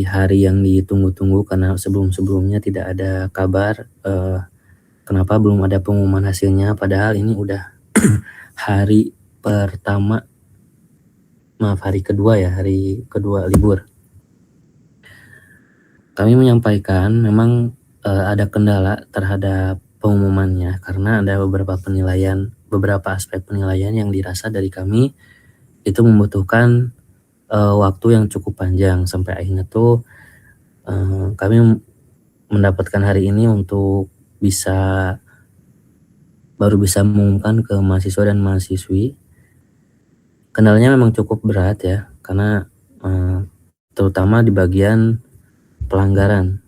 hari yang ditunggu-tunggu karena sebelum-sebelumnya tidak ada kabar, kenapa belum ada pengumuman hasilnya, padahal ini udah hari pertama, hari kedua libur. Kami menyampaikan memang ada kendala terhadap pengumumannya karena ada beberapa aspek penilaian yang dirasa dari kami itu membutuhkan waktu yang cukup panjang sampai akhirnya tuh kami mendapatkan hari ini untuk baru bisa mengumumkan ke mahasiswa dan mahasiswi. Kendalanya memang cukup berat ya, karena terutama di bagian pelanggaran.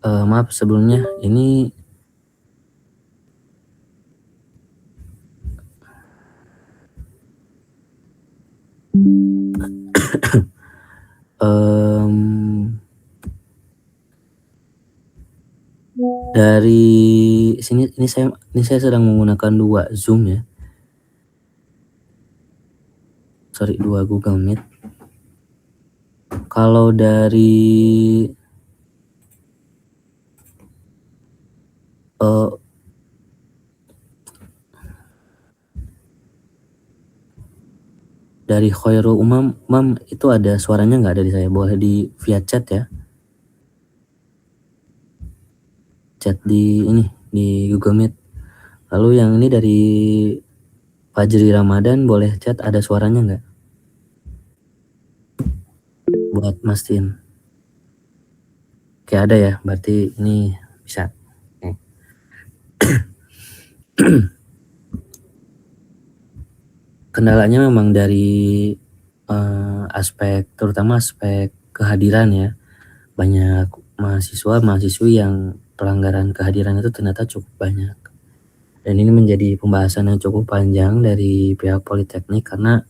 Maaf sebelumnya, ini dari sini ini saya sedang menggunakan 2 Zoom ya. Sorry, 2 Google Meet. Kalau dari Khairul Umam, itu ada suaranya nggak dari saya? Boleh di via chat ya. Chat di Google Meet. Lalu yang ini dari Fajri Ramadan, boleh chat ada suaranya nggak? Buat mastiin. Oke, ada ya, berarti ini bisa. Kendalanya memang dari terutama aspek kehadiran ya. Banyak mahasiswi yang pelanggaran kehadiran itu ternyata cukup banyak. Dan ini menjadi pembahasan yang cukup panjang dari pihak Politeknik karena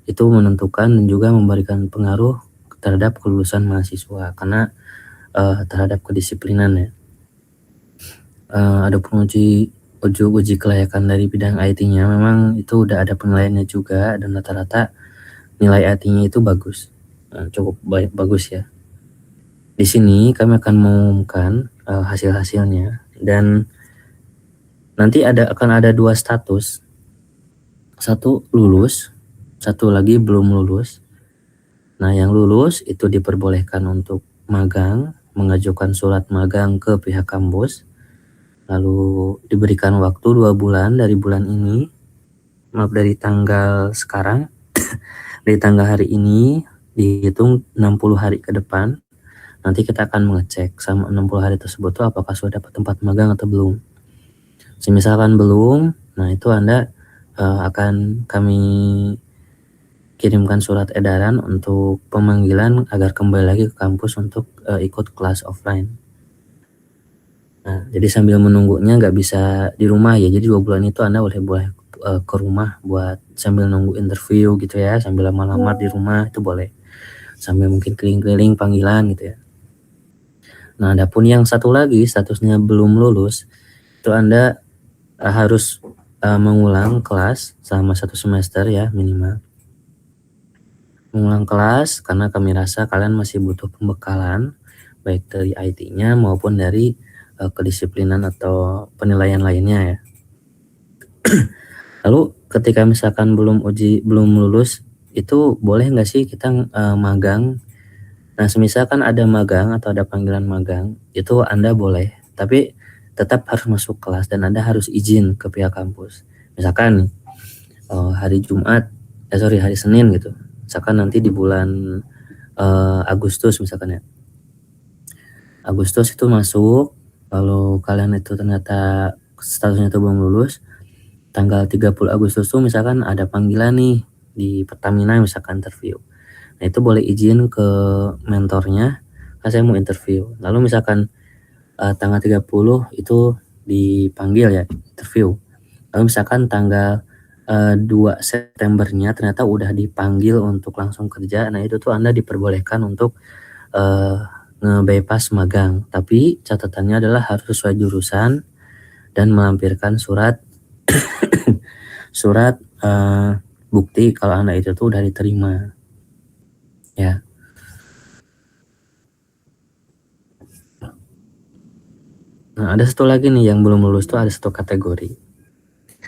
itu menentukan dan juga memberikan pengaruh terhadap kelulusan mahasiswa karena terhadap kedisiplinan ya. Adapun uji kelayakan dari bidang IT-nya memang itu udah ada penilaiannya juga dan rata-rata nilai IT-nya itu bagus, cukup bagus ya. Di sini kami akan mengumumkan hasil-hasilnya dan nanti akan ada 2 status, satu lulus, satu lagi belum lulus. Nah, yang lulus itu diperbolehkan untuk magang, mengajukan surat magang ke pihak kampus, lalu diberikan waktu 2 bulan dari bulan ini, dari tanggal sekarang, dari tanggal hari ini dihitung 60 hari ke depan. Nanti kita akan mengecek sama 60 hari tersebut tuh apakah sudah dapat tempat magang atau belum. Misalkan belum, nah itu Anda akan kami kirimkan surat edaran untuk pemanggilan agar kembali lagi ke kampus untuk ikut kelas offline. Nah, jadi sambil menunggunya nggak bisa di rumah ya, jadi 2 bulan itu Anda boleh ke rumah buat sambil nunggu interview gitu ya, sambil lamar-lamar di rumah itu boleh. Sambil mungkin keliling-keliling panggilan gitu ya. Nah, adapun yang satu lagi statusnya belum lulus, itu Anda harus mengulang kelas selama 1 semester ya minimal. Mengulang kelas karena kami rasa kalian masih butuh pembekalan baik dari IT-nya maupun dari kedisiplinan atau penilaian lainnya ya. Lalu ketika misalkan belum lulus, itu boleh nggak sih kita magang? Nah, misalkan ada magang atau ada panggilan magang, itu Anda boleh, tapi tetap harus masuk kelas dan Anda harus izin ke pihak kampus. Misalkan hari Senin gitu. Misalkan nanti di bulan Agustus misalkan ya. Agustus itu masuk, lalu kalian itu ternyata statusnya itu belum lulus, tanggal 30 Agustus tuh misalkan ada panggilan nih di Pertamina misalkan interview. Nah, itu boleh izin ke mentornya, saya mau interview. Lalu misalkan tanggal 30 itu dipanggil ya interview. Lalu misalkan tanggal 2 Septembernya ternyata udah dipanggil untuk langsung kerja. Nah, itu tuh Anda diperbolehkan untuk nge-bypass magang. Tapi catatannya adalah harus sesuai jurusan dan melampirkan surat bukti kalau Anda itu tuh udah diterima. ya. Nah, ada satu lagi nih yang belum lulus tuh, ada satu kategori.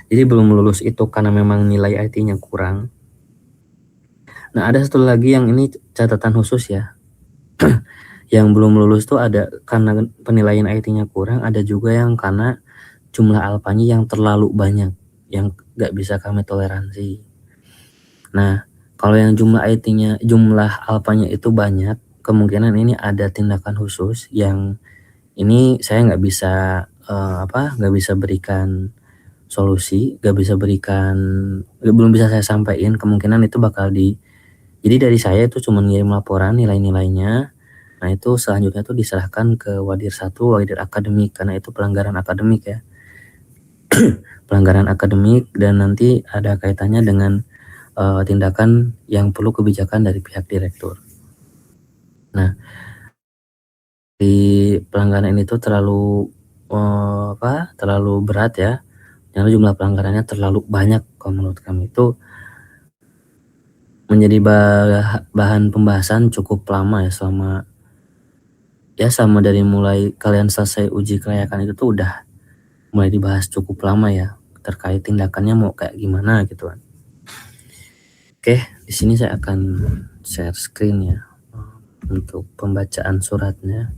Jadi belum lulus itu karena memang nilai IT-nya kurang. Nah, ada satu lagi yang ini catatan khusus ya. Yang belum lulus tuh ada karena penilaian IT-nya kurang, ada juga yang karena jumlah alfanya yang terlalu banyak, yang nggak bisa kami toleransi. Nah, kalau yang jumlah alfanya itu banyak, kemungkinan ini ada tindakan khusus yang ini saya nggak bisa nggak bisa berikan solusi, nggak bisa berikan, belum bisa saya sampaikan. Kemungkinan itu bakal jadi dari saya itu cuma ngirim laporan nilai-nilainya. Nah, itu selanjutnya tuh diserahkan ke Wadir 1, Wadir akademik, karena itu pelanggaran akademik ya. Pelanggaran akademik, dan nanti ada kaitannya dengan tindakan yang perlu kebijakan dari pihak direktur. Nah, di pelanggaran ini tuh terlalu terlalu berat ya. Karena jumlah pelanggarannya terlalu banyak, kalau menurut kami itu menjadi bahan pembahasan cukup lama ya, sama dari mulai kalian selesai uji kelayakan itu tuh udah mulai dibahas cukup lama ya, terkait tindakannya mau kayak gimana gitu kan. Oke, di sini saya akan share screen ya untuk pembacaan suratnya.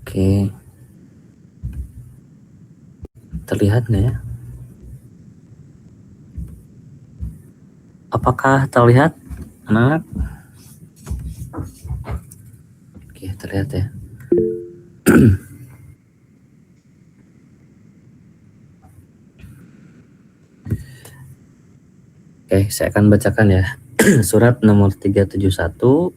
Oke, terlihat nggak ya? Apakah terlihat, anak? Oke, terlihat ya. Oke, saya akan bacakan ya. Surat nomor 371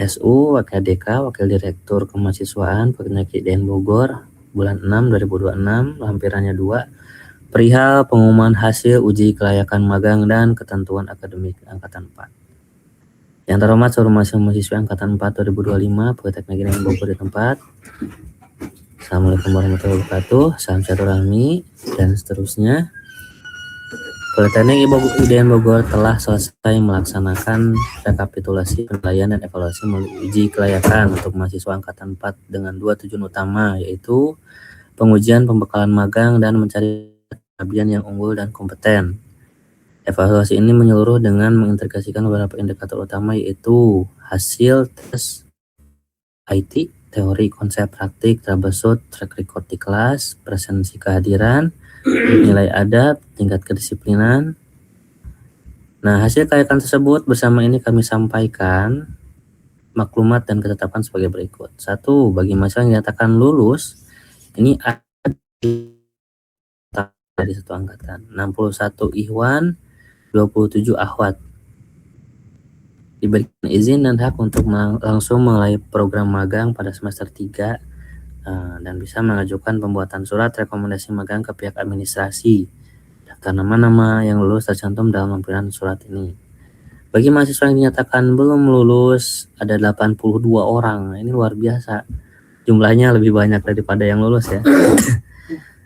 SU Wakil DK Wakil Direktur Kemahasiswaan Perkemendikbud DN Bogor bulan 6 2026, lampirannya 2, perihal pengumuman hasil uji kelayakan magang dan ketentuan akademik angkatan 4. Yang terhormat seluruh mahasiswa angkatan 4 2025 Politeknik DN Bogor di tempat. Assalamualaikum warahmatullahi wabarakatuh, salam silaturahmi dan seterusnya. Politeknik IDN Bogor telah selesai melaksanakan rekapitulasi penilaian dan evaluasi melalui uji kelayakan untuk mahasiswa angkatan 4 dengan 2 tujuan utama, yaitu pengujian pembekalan magang dan mencari pengabdian yang unggul dan kompeten. Evaluasi ini menyeluruh dengan mengintegrasikan beberapa indikator utama, yaitu hasil tes IT, teori, konsep, praktik, troubleshoot, track record di kelas, presensi kehadiran, nilai adab, tingkat kedisiplinan. Nah, hasil kelayakan tersebut bersama ini kami sampaikan maklumat dan ketetapan sebagai berikut. 1. Bagi mahasiswa yang dinyatakan lulus, ini ada dari satu angkatan, 61 Ikhwan, 27 Akhwat. Diberikan izin dan hak untuk langsung mulai program magang pada semester 3 dan bisa mengajukan pembuatan surat rekomendasi magang ke pihak administrasi. Daftar nama-nama yang lulus tercantum dalam lampiran surat ini. Bagi mahasiswa yang dinyatakan belum lulus, ada 82 orang. Ini luar biasa. Jumlahnya lebih banyak daripada yang lulus ya.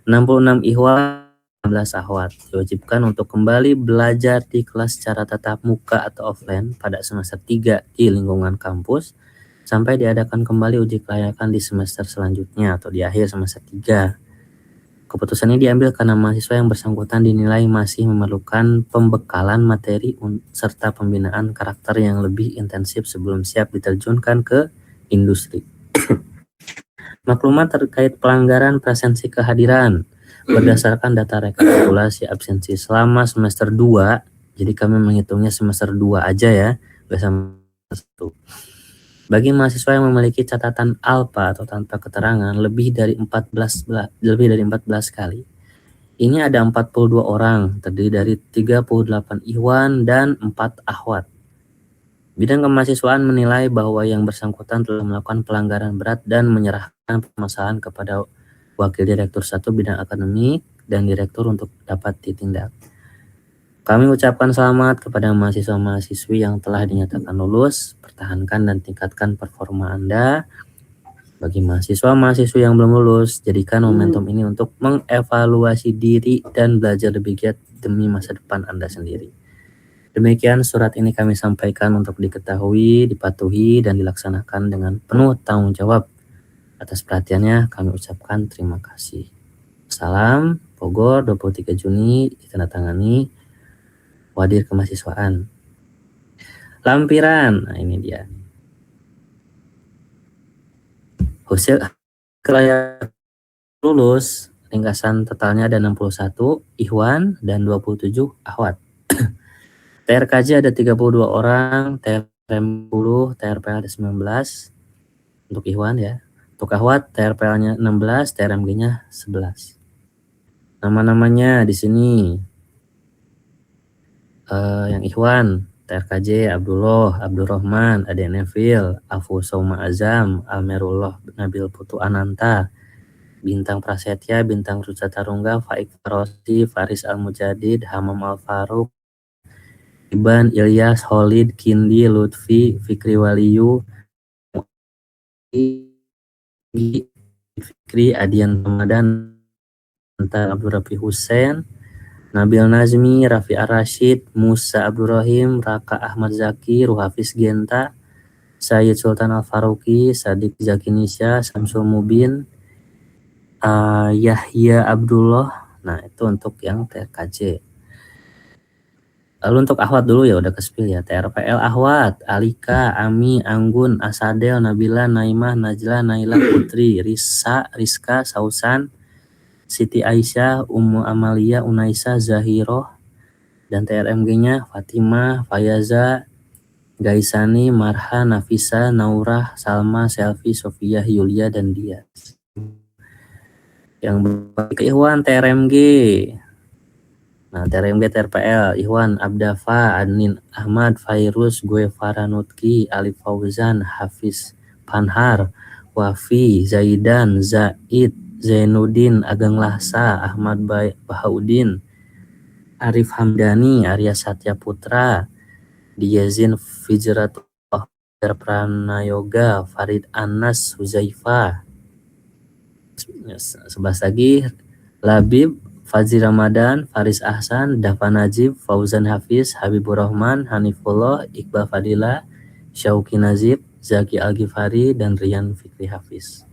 66 Ikhwan, 16 Akhwat diwajibkan untuk kembali belajar di kelas secara tatap muka atau offline pada semester 3 di lingkungan kampus sampai diadakan kembali uji kelayakan di semester selanjutnya atau di akhir semester 3. Keputusan ini diambil karena mahasiswa yang bersangkutan dinilai masih memerlukan pembekalan materi serta pembinaan karakter yang lebih intensif sebelum siap diterjunkan ke industri. Maklumat terkait pelanggaran presensi kehadiran berdasarkan data rekapitulasi absensi selama semester 2, jadi kami menghitungnya semester 2 aja ya, nggak semester 1. Bagi mahasiswa yang memiliki catatan alfa atau tanpa keterangan lebih dari 14 kali, ini ada 42 orang, terdiri dari 38 Ikhwan dan 4 Akhwat. Bidang kemahasiswaan menilai bahwa yang bersangkutan telah melakukan pelanggaran berat dan menyerahkan permasalahan kepada Wakil Direktur 1 Bidang Akademik dan Direktur untuk dapat ditindak. Kami ucapkan selamat kepada mahasiswa-mahasiswi yang telah dinyatakan lulus. Pertahankan dan tingkatkan performa Anda. Bagi mahasiswa-mahasiswi yang belum lulus, jadikan momentum ini untuk mengevaluasi diri dan belajar lebih giat demi masa depan Anda sendiri. Demikian surat ini kami sampaikan untuk diketahui, dipatuhi, dan dilaksanakan dengan penuh tanggung jawab. Atas perhatiannya kami ucapkan terima kasih. Salam, Bogor, 23 Juni, ditandatangani Wadir Kemahasiswaan. Lampiran, nah ini dia. Hasil kelayak lulus, ringkasan totalnya ada 61 Ikhwan dan 27 Ahwat. TRKJ ada 32 orang, TRM 10, TRPL ada 19 untuk Ikhwan ya. Untuk Ahwat TRPL-nya 16, TRMG-nya 11. Nama-namanya di sini yang Ikhwan, TRKJ Abdullah, Abdurrahman, Ade Neville, Afu Soma Azam, Almerullah Nabil Putu Ananta, Bintang Prasetya, Bintang Ruca Tarungga, Faik Farosi, Faris Al-Mujadid, Hamam Al-Faruq, Iban, Ilyas, Holid, Kindi, Lutfi, Fikri Waliyu, Fikri, Adian Ramadan, Abdul Rafi Hussein, Nabil Nazmi, Rafi Ar-Rashid, Musa Abdurrahim, Raka Ahmad Zaki, Ruhafiz Genta, Sayyid Sultan Al-Faruqi, Sadik Zaki Nisha, Samsul Mubin, Yahya Abdullah. Nah itu untuk yang TRKJ. Lalu untuk Ahwat dulu ya udah kespil ya. TRPL Ahwat, Alika, Ami, Anggun, Asadel, Nabila, Naimah, Najla, Naila, Putri, Risa, Rizka, Sausan, Siti Aisyah, Ummu Amalia, Unaisa, Zahiroh, dan TRMG-nya Fatimah, Fayaza, Gaisani, Marha, Nafisa, Naurah, Salma, Selvi, Sofia, Yulia, dan Dia. Yang ke Ikhwan TRMG. Nah, TRMG TRPL, Ikhwan Abdafa, Adnin Ahmad, Fairuz, Gue Faranutki, Alif Fauzan, Hafiz Panhar, Wafi, Zaidan, Zaid, Zainuddin, Ageng Lahsa, Ahmad Bahaudin, Arif Hamdani, Arya Satya Putra, Diyazin Fijratullah, Pranayoga, Farid Anas, Huzaifah. 11 lagi, Labib, Fazil Ramadan, Faris Ahsan, Dafa Najib, Fauzan Hafiz, Habibur Rahman, Hanifullah, Iqbal Fadila, Syauki Nazib, Zaki Al-Ghifari, dan Rian Fikri Hafiz.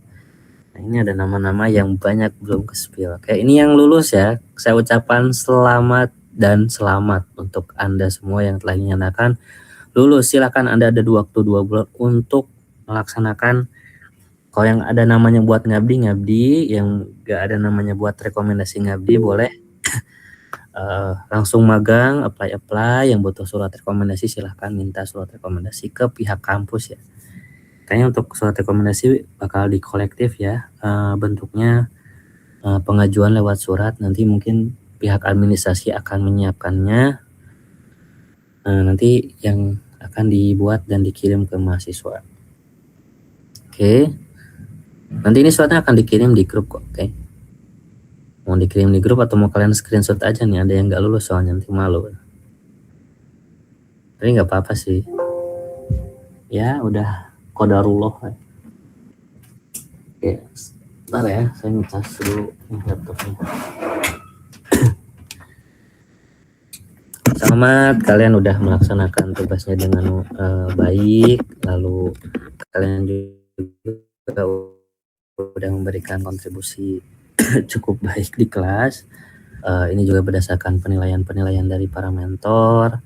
Nah, ini ada nama-nama yang banyak belum kespil. Oke, ini yang lulus ya. Saya ucapkan selamat dan selamat untuk Anda semua yang telah dinyatakan lulus. Silakan Anda ada waktu 2 bulan untuk melaksanakan. Kalau yang ada namanya buat ngabdi, yang gak ada namanya buat rekomendasi ngabdi boleh langsung magang, apply. Yang butuh surat rekomendasi silahkan minta surat rekomendasi ke pihak kampus ya. Kayaknya untuk surat rekomendasi bakal dikolektif ya, bentuknya pengajuan lewat surat. Nanti mungkin pihak administrasi akan menyiapkannya. Nanti yang akan dibuat dan dikirim ke mahasiswa. Oke. Nanti ini suratnya akan dikirim di grup kok, oke? Mau dikirim di grup atau mau kalian screenshot aja nih, ada yang nggak lulus soalnya nanti malu. Tapi nggak apa-apa sih. Ya udah qadarullah. Oke, bentar ya, saya ngecas dulu laptopnya. Selamat, kalian udah melaksanakan tugasnya dengan baik, lalu kalian juga udah memberikan kontribusi cukup baik di kelas. Ini juga berdasarkan penilaian dari para mentor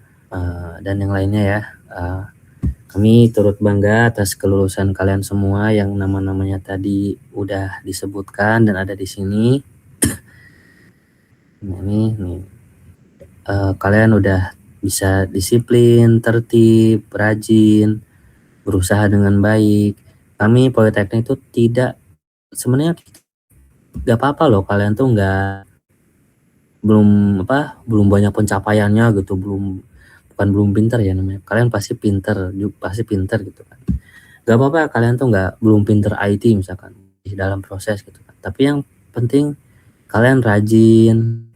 dan yang lainnya ya. Kami turut bangga atas kelulusan kalian semua yang nama-namanya tadi udah disebutkan dan ada di sini. Nah, nih. Kalian udah bisa disiplin, tertib, rajin, berusaha dengan baik. Kami Politeknik itu tidak, sebenarnya gak apa-apa loh kalian tuh belum banyak pencapaiannya gitu, belum bukan belum pinter ya namanya, kalian pasti pinter, pasti pinter gitu kan. Gak apa-apa kalian tuh belum pinter IT misalkan di dalam proses gitu kan, tapi yang penting kalian rajin,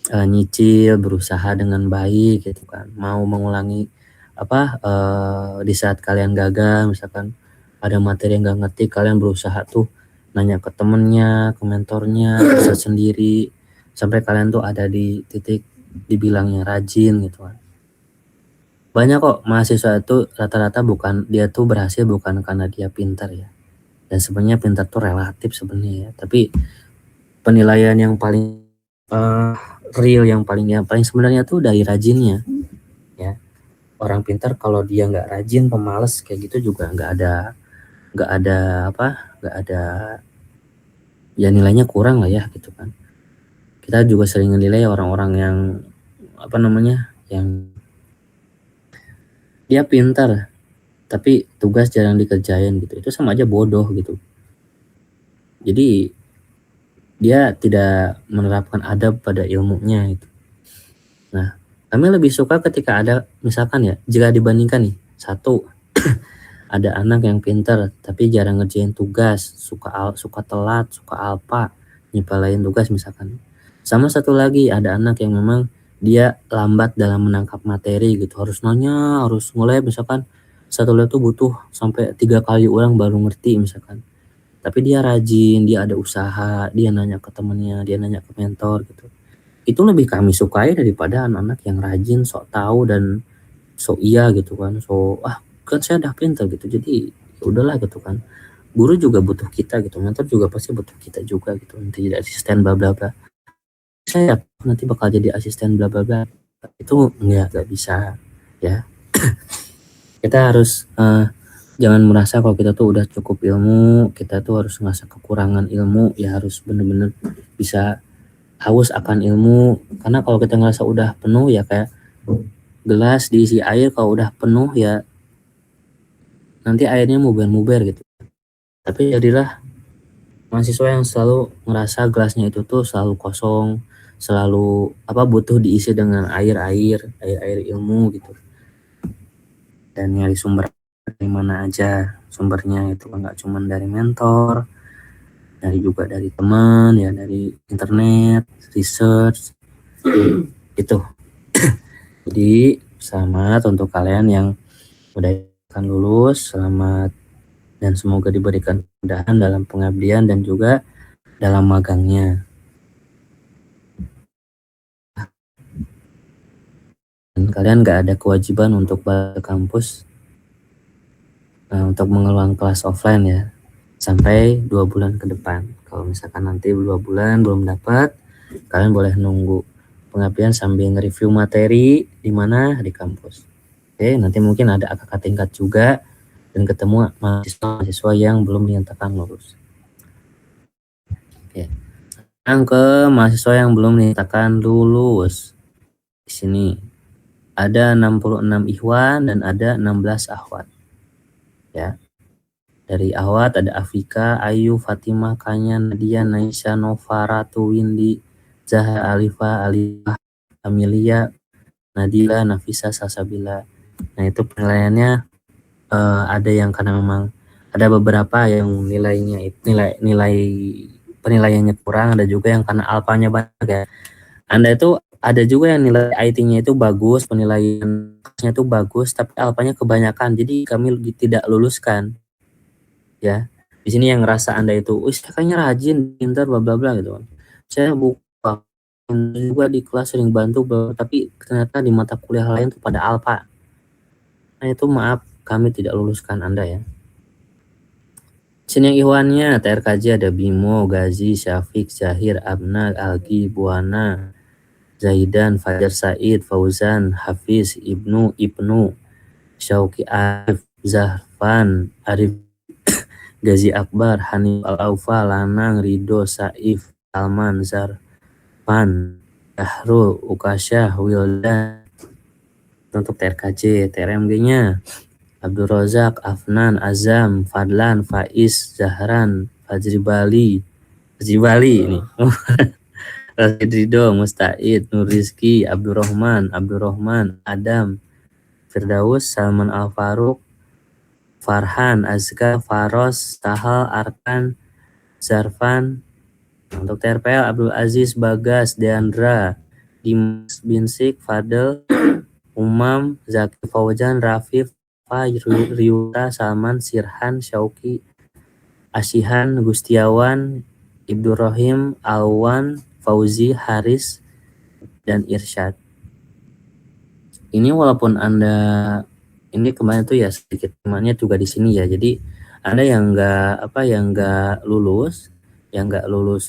nyicil, berusaha dengan baik gitu kan, mau mengulangi di saat kalian gagal misalkan ada materi yang gak ngerti, kalian berusaha tuh nanya ke temennya, ke mentornya, riset sendiri sampai kalian tuh ada di titik dibilangnya rajin gitu kan. Banyak kok mahasiswa itu rata-rata dia tuh berhasil bukan karena dia pintar ya, dan sebenarnya pintar tuh relatif sebenarnya ya, tapi penilaian yang paling real, yang paling sebenarnya tuh dari rajinnya ya. Orang pintar kalau dia nggak rajin, pemalas kayak gitu juga nggak ada ya, nilainya kurang lah ya gitu kan. Kita juga sering menilai orang-orang yang yang dia pintar tapi tugas jarang dikerjain gitu, itu sama aja bodoh gitu. Jadi dia tidak menerapkan adab pada ilmunya itu. Nah, kami lebih suka ketika ada misalkan ya, jika dibandingkan nih, satu ada anak yang pintar tapi jarang ngerjain tugas, suka telat, suka alpa, nyepelein tugas misalkan. Sama satu lagi ada anak yang memang dia lambat dalam menangkap materi gitu, harus nanya, harus mulai misalkan satu lab tuh butuh sampai 3 kali ulang baru ngerti misalkan. Tapi dia rajin, dia ada usaha, dia nanya ke temennya, dia nanya ke mentor gitu. Itu lebih kami sukai daripada anak-anak yang rajin, sok tahu dan sok iya gitu kan, kan saya udah pintar gitu, jadi ya udahlah gitu kan. Guru juga butuh kita gitu, mentor juga pasti butuh kita juga gitu, nanti jadi asisten bla bla bla. Saya nanti bakal jadi asisten bla bla bla. Itu nggak bisa ya. Kita harus jangan merasa kalau kita tuh udah cukup ilmu, kita tuh harus ngerasa kekurangan ilmu, ya harus bener-bener bisa haus akan ilmu. Karena kalau kita ngerasa udah penuh ya kayak gelas diisi air, kalau udah penuh ya nanti airnya muber-muber gitu. Tapi jadilah mahasiswa yang selalu ngerasa gelasnya itu tuh selalu kosong, selalu butuh diisi dengan air ilmu gitu. Dan nyari sumber dari mana aja sumbernya, itu nggak cuma dari mentor, juga dari teman ya, dari internet, research itu. Jadi selamat untuk kalian yang udah akan lulus, selamat dan semoga diberikan kemudahan dalam pengabdian dan juga dalam magangnya. Dan kalian nggak ada kewajiban untuk balik ke kampus untuk mengulang kelas offline ya sampai 2 bulan ke depan. Kalau misalkan nanti 2 bulan belum dapat, kalian boleh nunggu pengabdian sambil nge-review materi di mana di kampus. Oke, nanti mungkin ada kakak tingkat juga dan ketemu mahasiswa yang belum dinyatakan lulus. Oke. Yang ke mahasiswa yang belum dinyatakan lulus. Di sini ada 66 ikhwan dan ada 16 akhwat. Ya. Dari akhwat ada Afika, Ayu, Fatimah, Kanya, Nadia, Naisha, Nova, Ratu, Windy, Zahra, Alifah, Amelia, Nadila, Nafisa, Salsabila. Nah, itu penilaiannya ada yang karena memang ada beberapa yang nilai penilaiannya kurang, ada juga yang karena alfanya banyak ya. Anda itu ada juga yang nilai IT-nya itu bagus, penilaiannya itu bagus, tapi alfanya kebanyakan, jadi kami tidak luluskan ya. Di sini yang ngerasa Anda itu, kayaknya rajin, pintar, bla bla bla gitu kan. Saya buka juga di kelas sering bantu, tapi ternyata di mata kuliah lain tuh pada alfa. Nah itu maaf, kami tidak luluskan Anda ya. Sini yang ikhwannya, TRKJ ada Bimo, Gazi, Syafiq, Zahir, Abna, Algi, Buana, Zaidan, Fajar Said, Fauzan, Hafiz, Ibnu, Syauki, Arif, Zahfan, Arif, Gazi Akbar, Hanif Al-Aufa, Lanang, Rido, Saif, Salman, Zarfan, Yahrul, Ukasyah, Wildan. Untuk TRKJ, TRMG-nya Abdul Razak, Afnan, Azam, Fadlan, Faiz, Zahran, Fajri Bali ini Rasid Ridho, Musta'id, Nur Rizki, Abdurrahman, Adam, Firdaus, Salman Al-Faruq, Farhan, Azka, Faros, Tahal, Arkan, Zarfan. Untuk TRPL, Abdul Aziz, Bagas, Deandra, Dimas Binsik, Fadel, Umam, Zaki Fauzan, Rafif, Ryuta, Salman, Sirhan, Syauki, Asihan, Gustiawan, Ibdurrahim, Alwan, Fauzi, Haris, dan Irsyad. Ini walaupun Anda ini kemarin tuh ya sedikit temannya juga di sini ya. Jadi Anda yang nggak lulus,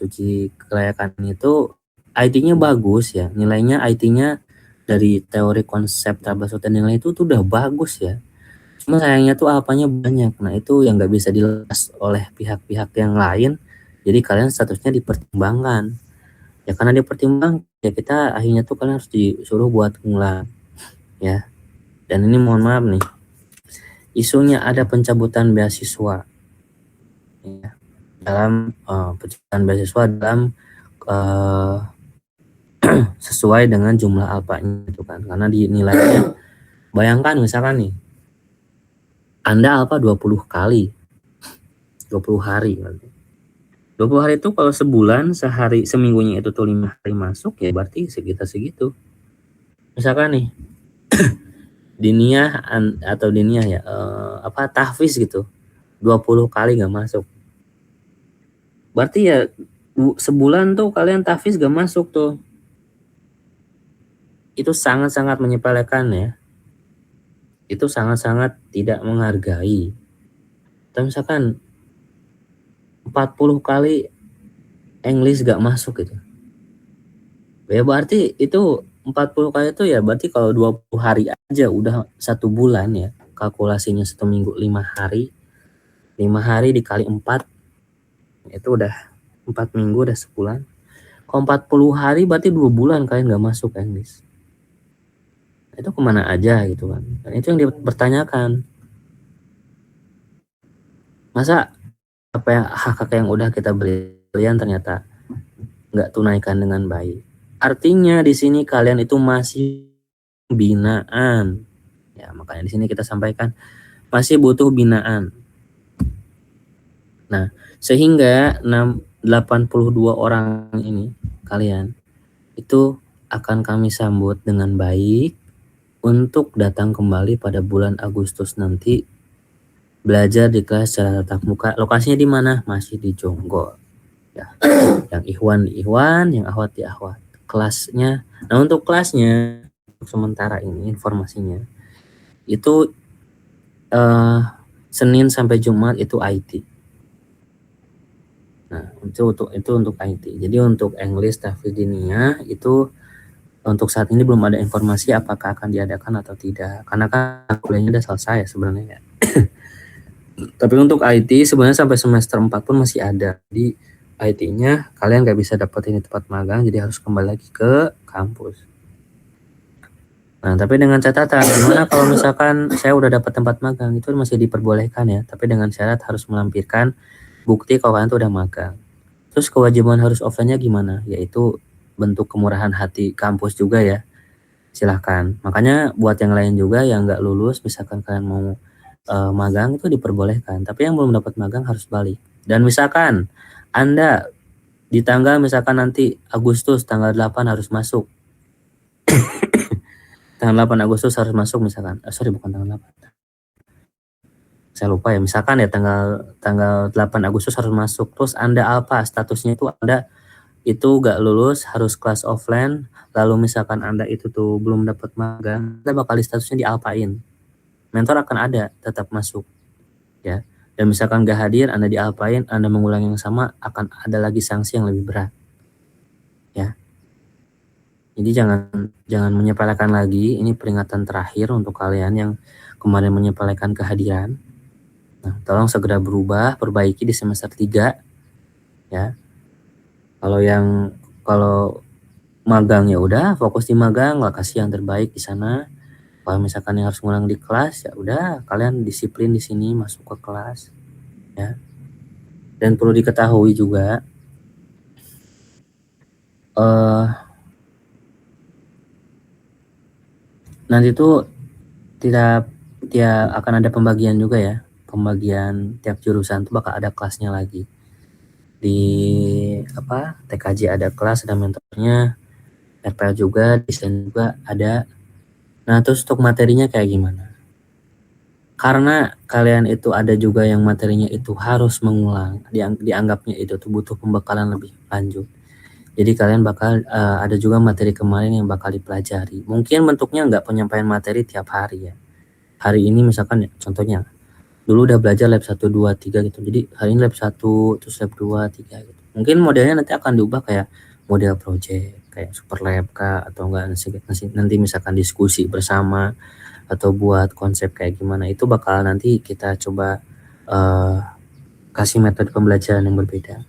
uji kelayakan itu IT-nya bagus ya. Nilainya IT-nya dari teori konsep tabel dan nilai itu tuh udah bagus ya. Cuma sayangnya tuh apanya banyak. Nah, itu yang nggak bisa dilepas oleh pihak-pihak yang lain. Jadi kalian statusnya dipertimbangkan. Ya karena dipertimbangkan, ya kita akhirnya tuh kalian harus disuruh buat ngulang ya. Dan ini mohon maaf nih, isunya ada pencabutan beasiswa ya, dalam pencabutan beasiswa dalam sesuai dengan jumlah alpanya itu kan, karena dinilainya bayangkan misalkan nih Anda alpa 20 kali 20 hari 20 hari itu kalau sebulan seminggunya itu tuh 5 hari masuk ya berarti sekitar segitu. Misalkan nih diniyah ya tahfiz gitu 20 kali nggak masuk, berarti ya sebulan tuh kalian tahfiz gak masuk tuh. Itu sangat-sangat menyepelekan ya, itu sangat-sangat tidak menghargai. Atau misalkan 40 kali English gak masuk gitu, ya berarti itu 40 kali itu ya berarti kalau 20 hari aja udah 1 bulan ya, kalkulasinya 1 minggu 5 hari, 5 hari dikali 4 itu udah 4 minggu udah sebulan. Kalau 40 hari berarti 2 bulan kalian gak masuk English. Itu kemana aja gitu kan. Dan itu yang dipertanyakan. Masa apa yang hak yang udah kita berikan ternyata nggak tunaikan dengan baik. Artinya di sini kalian itu masih binaan. Ya, makanya di sini kita sampaikan masih butuh binaan. Nah, sehingga 82 orang ini kalian itu akan kami sambut dengan baik untuk datang kembali pada bulan Agustus nanti belajar di kelas secara tatap muka. Lokasinya di mana? Masih di Jonggol. Ya. Yang Ikhwan di Ikhwan, yang Ahwat di Ahwat. Kelasnya. Nah, untuk kelasnya untuk sementara ini informasinya itu Senin sampai Jumat itu IT. Nah, itu untuk IT. Jadi untuk English tahfiz diniyah itu untuk saat ini belum ada informasi apakah akan diadakan atau tidak. Karena kan kuliahnya udah selesai sebenarnya ya. Tapi untuk IT sebenarnya sampai semester 4 pun masih ada. Jadi IT-nya kalian nggak bisa dapetin di tempat magang, jadi harus kembali lagi ke kampus. Nah, tapi dengan catatan, gimana kalau misalkan saya udah dapat tempat magang, itu masih diperbolehkan ya. Tapi dengan syarat harus melampirkan bukti kalau kalian tuh udah magang. Terus kewajiban harus offline-nya gimana? Yaitu bentuk kemurahan hati kampus juga ya. Silahkan. Makanya buat yang lain juga yang nggak lulus, misalkan kalian mau magang itu diperbolehkan. Tapi yang belum dapat magang harus balik. Dan misalkan Anda di tanggal misalkan nanti Agustus tanggal 8 harus masuk. Tanggal 8 Agustus harus masuk misalkan. Bukan tanggal 8. Saya lupa ya. Misalkan ya tanggal 8 Agustus harus masuk. Terus Anda apa? Statusnya itu Anda itu gak lulus, harus kelas offline. Lalu misalkan Anda itu tuh belum dapat magang, Anda bakal statusnya dialpain. Mentor akan ada, tetap masuk. Ya. Dan misalkan gak hadir, Anda dialpain, Anda mengulang yang sama, akan ada lagi sanksi yang lebih berat. Ya. Jadi jangan menyepelekan lagi. Ini peringatan terakhir untuk kalian yang kemarin menyepelekan kehadiran. Nah, tolong segera berubah, perbaiki di semester 3. Ya. Kalau magang ya udah fokus di magang, lah kasih yang terbaik di sana. Kalau misalkan yang harus ngulang di kelas ya udah kalian disiplin di sini masuk ke kelas ya. Dan perlu diketahui juga nanti tuh tiap akan ada pembagian juga ya. Pembagian tiap jurusan tuh bakal ada kelasnya lagi. Di TKJ ada kelas, ada mentornya, RPL juga, desain juga ada. Nah, terus untuk materinya kayak gimana? Karena kalian itu ada juga yang materinya itu harus mengulang, dianggapnya itu tuh butuh pembekalan lebih lanjut. Jadi kalian bakal ada juga materi kemarin yang bakal dipelajari. Mungkin bentuknya nggak penyampaian materi tiap hari ya. Hari ini misalkan ya, contohnya dulu udah belajar lab 1, 2, 3 gitu. Jadi hari ini lab 1, terus lab 2, 3 gitu. Mungkin modelnya nanti akan diubah kayak model project, kayak super lab kah, atau enggak nanti misalkan diskusi bersama, atau buat konsep kayak gimana. Itu bakal nanti kita coba kasih metode pembelajaran yang berbeda.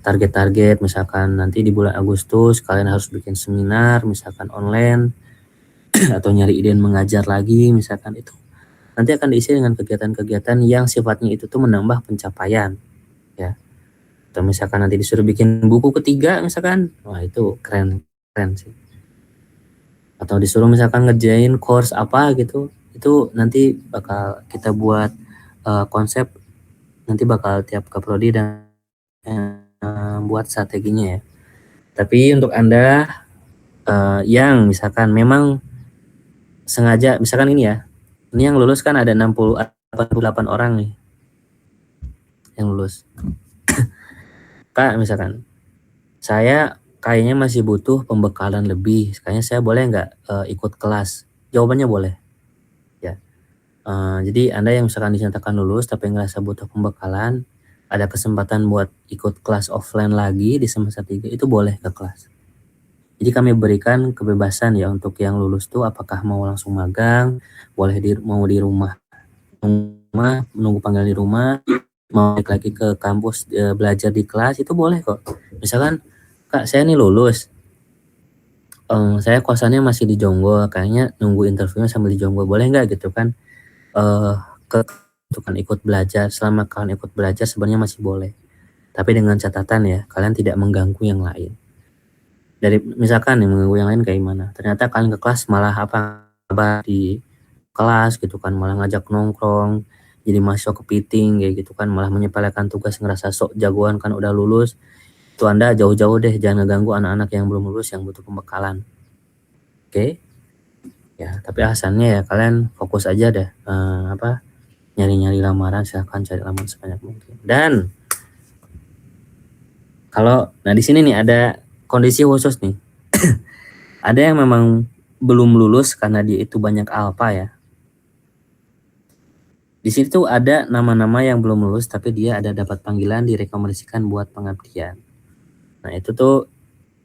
Target-target misalkan nanti di bulan Agustus kalian harus bikin seminar misalkan online atau nyari ide mengajar lagi misalkan, itu nanti akan diisi dengan kegiatan-kegiatan yang sifatnya itu tuh menambah pencapaian ya. Atau misalkan nanti disuruh bikin buku ketiga misalkan, wah itu keren sih. Atau disuruh misalkan ngerjain course apa gitu, itu nanti bakal kita buat konsep, nanti bakal tiap kaprodi dan buat strateginya ya. Tapi untuk Anda yang misalkan memang sengaja, misalkan ini ya, ini yang lulus kan ada 88 orang nih yang lulus. Kak, misalkan saya kayaknya masih butuh pembekalan lebih, kayaknya saya boleh nggak ikut kelas? Jawabannya boleh ya. Jadi Anda yang misalkan dinyatakan lulus tapi ngerasa butuh pembekalan, ada kesempatan buat ikut kelas offline lagi di semester 3, itu boleh ke kelas. Jadi kami berikan kebebasan ya untuk yang lulus tuh, apakah mau langsung magang, boleh mau di rumah menunggu panggilan di rumah, mau balik lagi ke kampus belajar di kelas, itu boleh kok. Misalkan, Kak saya nih lulus, saya kosannya masih di Jonggol, kayaknya nunggu interviewnya sambil di Jonggol, boleh nggak gitu kan, ke itu kan ikut belajar. Selama kalian ikut belajar sebenarnya masih boleh, tapi dengan catatan ya kalian tidak mengganggu yang lain. Dari misalkan yang mengganggu yang lain kayak gimana, ternyata kalian ke kelas malah di kelas gitu kan, malah ngajak nongkrong, jadi mahasiswa kepiting kayak gitu kan, malah menyepelekan tugas, ngerasa sok jagoan kan udah lulus. Itu Anda jauh-jauh deh, jangan ngeganggu anak-anak yang belum lulus yang butuh pembekalan. Oke? Ya, tapi alasannya ya kalian fokus aja deh, nyari-nyari lamaran, silahkan cari lamaran sebanyak mungkin. Dan nah di sini nih ada kondisi khusus nih. Ada yang memang belum lulus karena dia itu banyak alfa ya. Di situ tuh ada nama-nama yang belum lulus tapi dia ada dapat panggilan direkomendasikan buat pengabdian. Nah itu tuh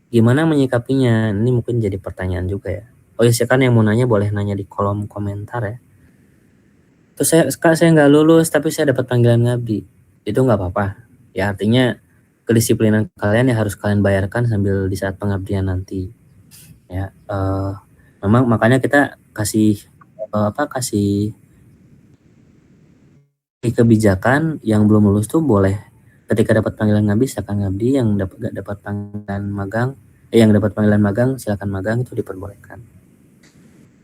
gimana menyikapinya? Ini mungkin jadi pertanyaan juga ya. Oh ya, silakan yang mau nanya boleh nanya di kolom komentar ya. Terus saya nggak lulus tapi saya dapat panggilan ngabdi. Itu nggak apa-apa. Ya artinya kedisiplinan kalian ya harus kalian bayarkan sambil di saat pengabdian nanti. Ya, memang makanya kita kasih kasih kebijakan yang belum lulus tuh boleh ketika dapat panggilan ngabdi silakan ngabdi, yang gak dapat panggilan magang yang dapat panggilan magang silakan magang, itu diperbolehkan.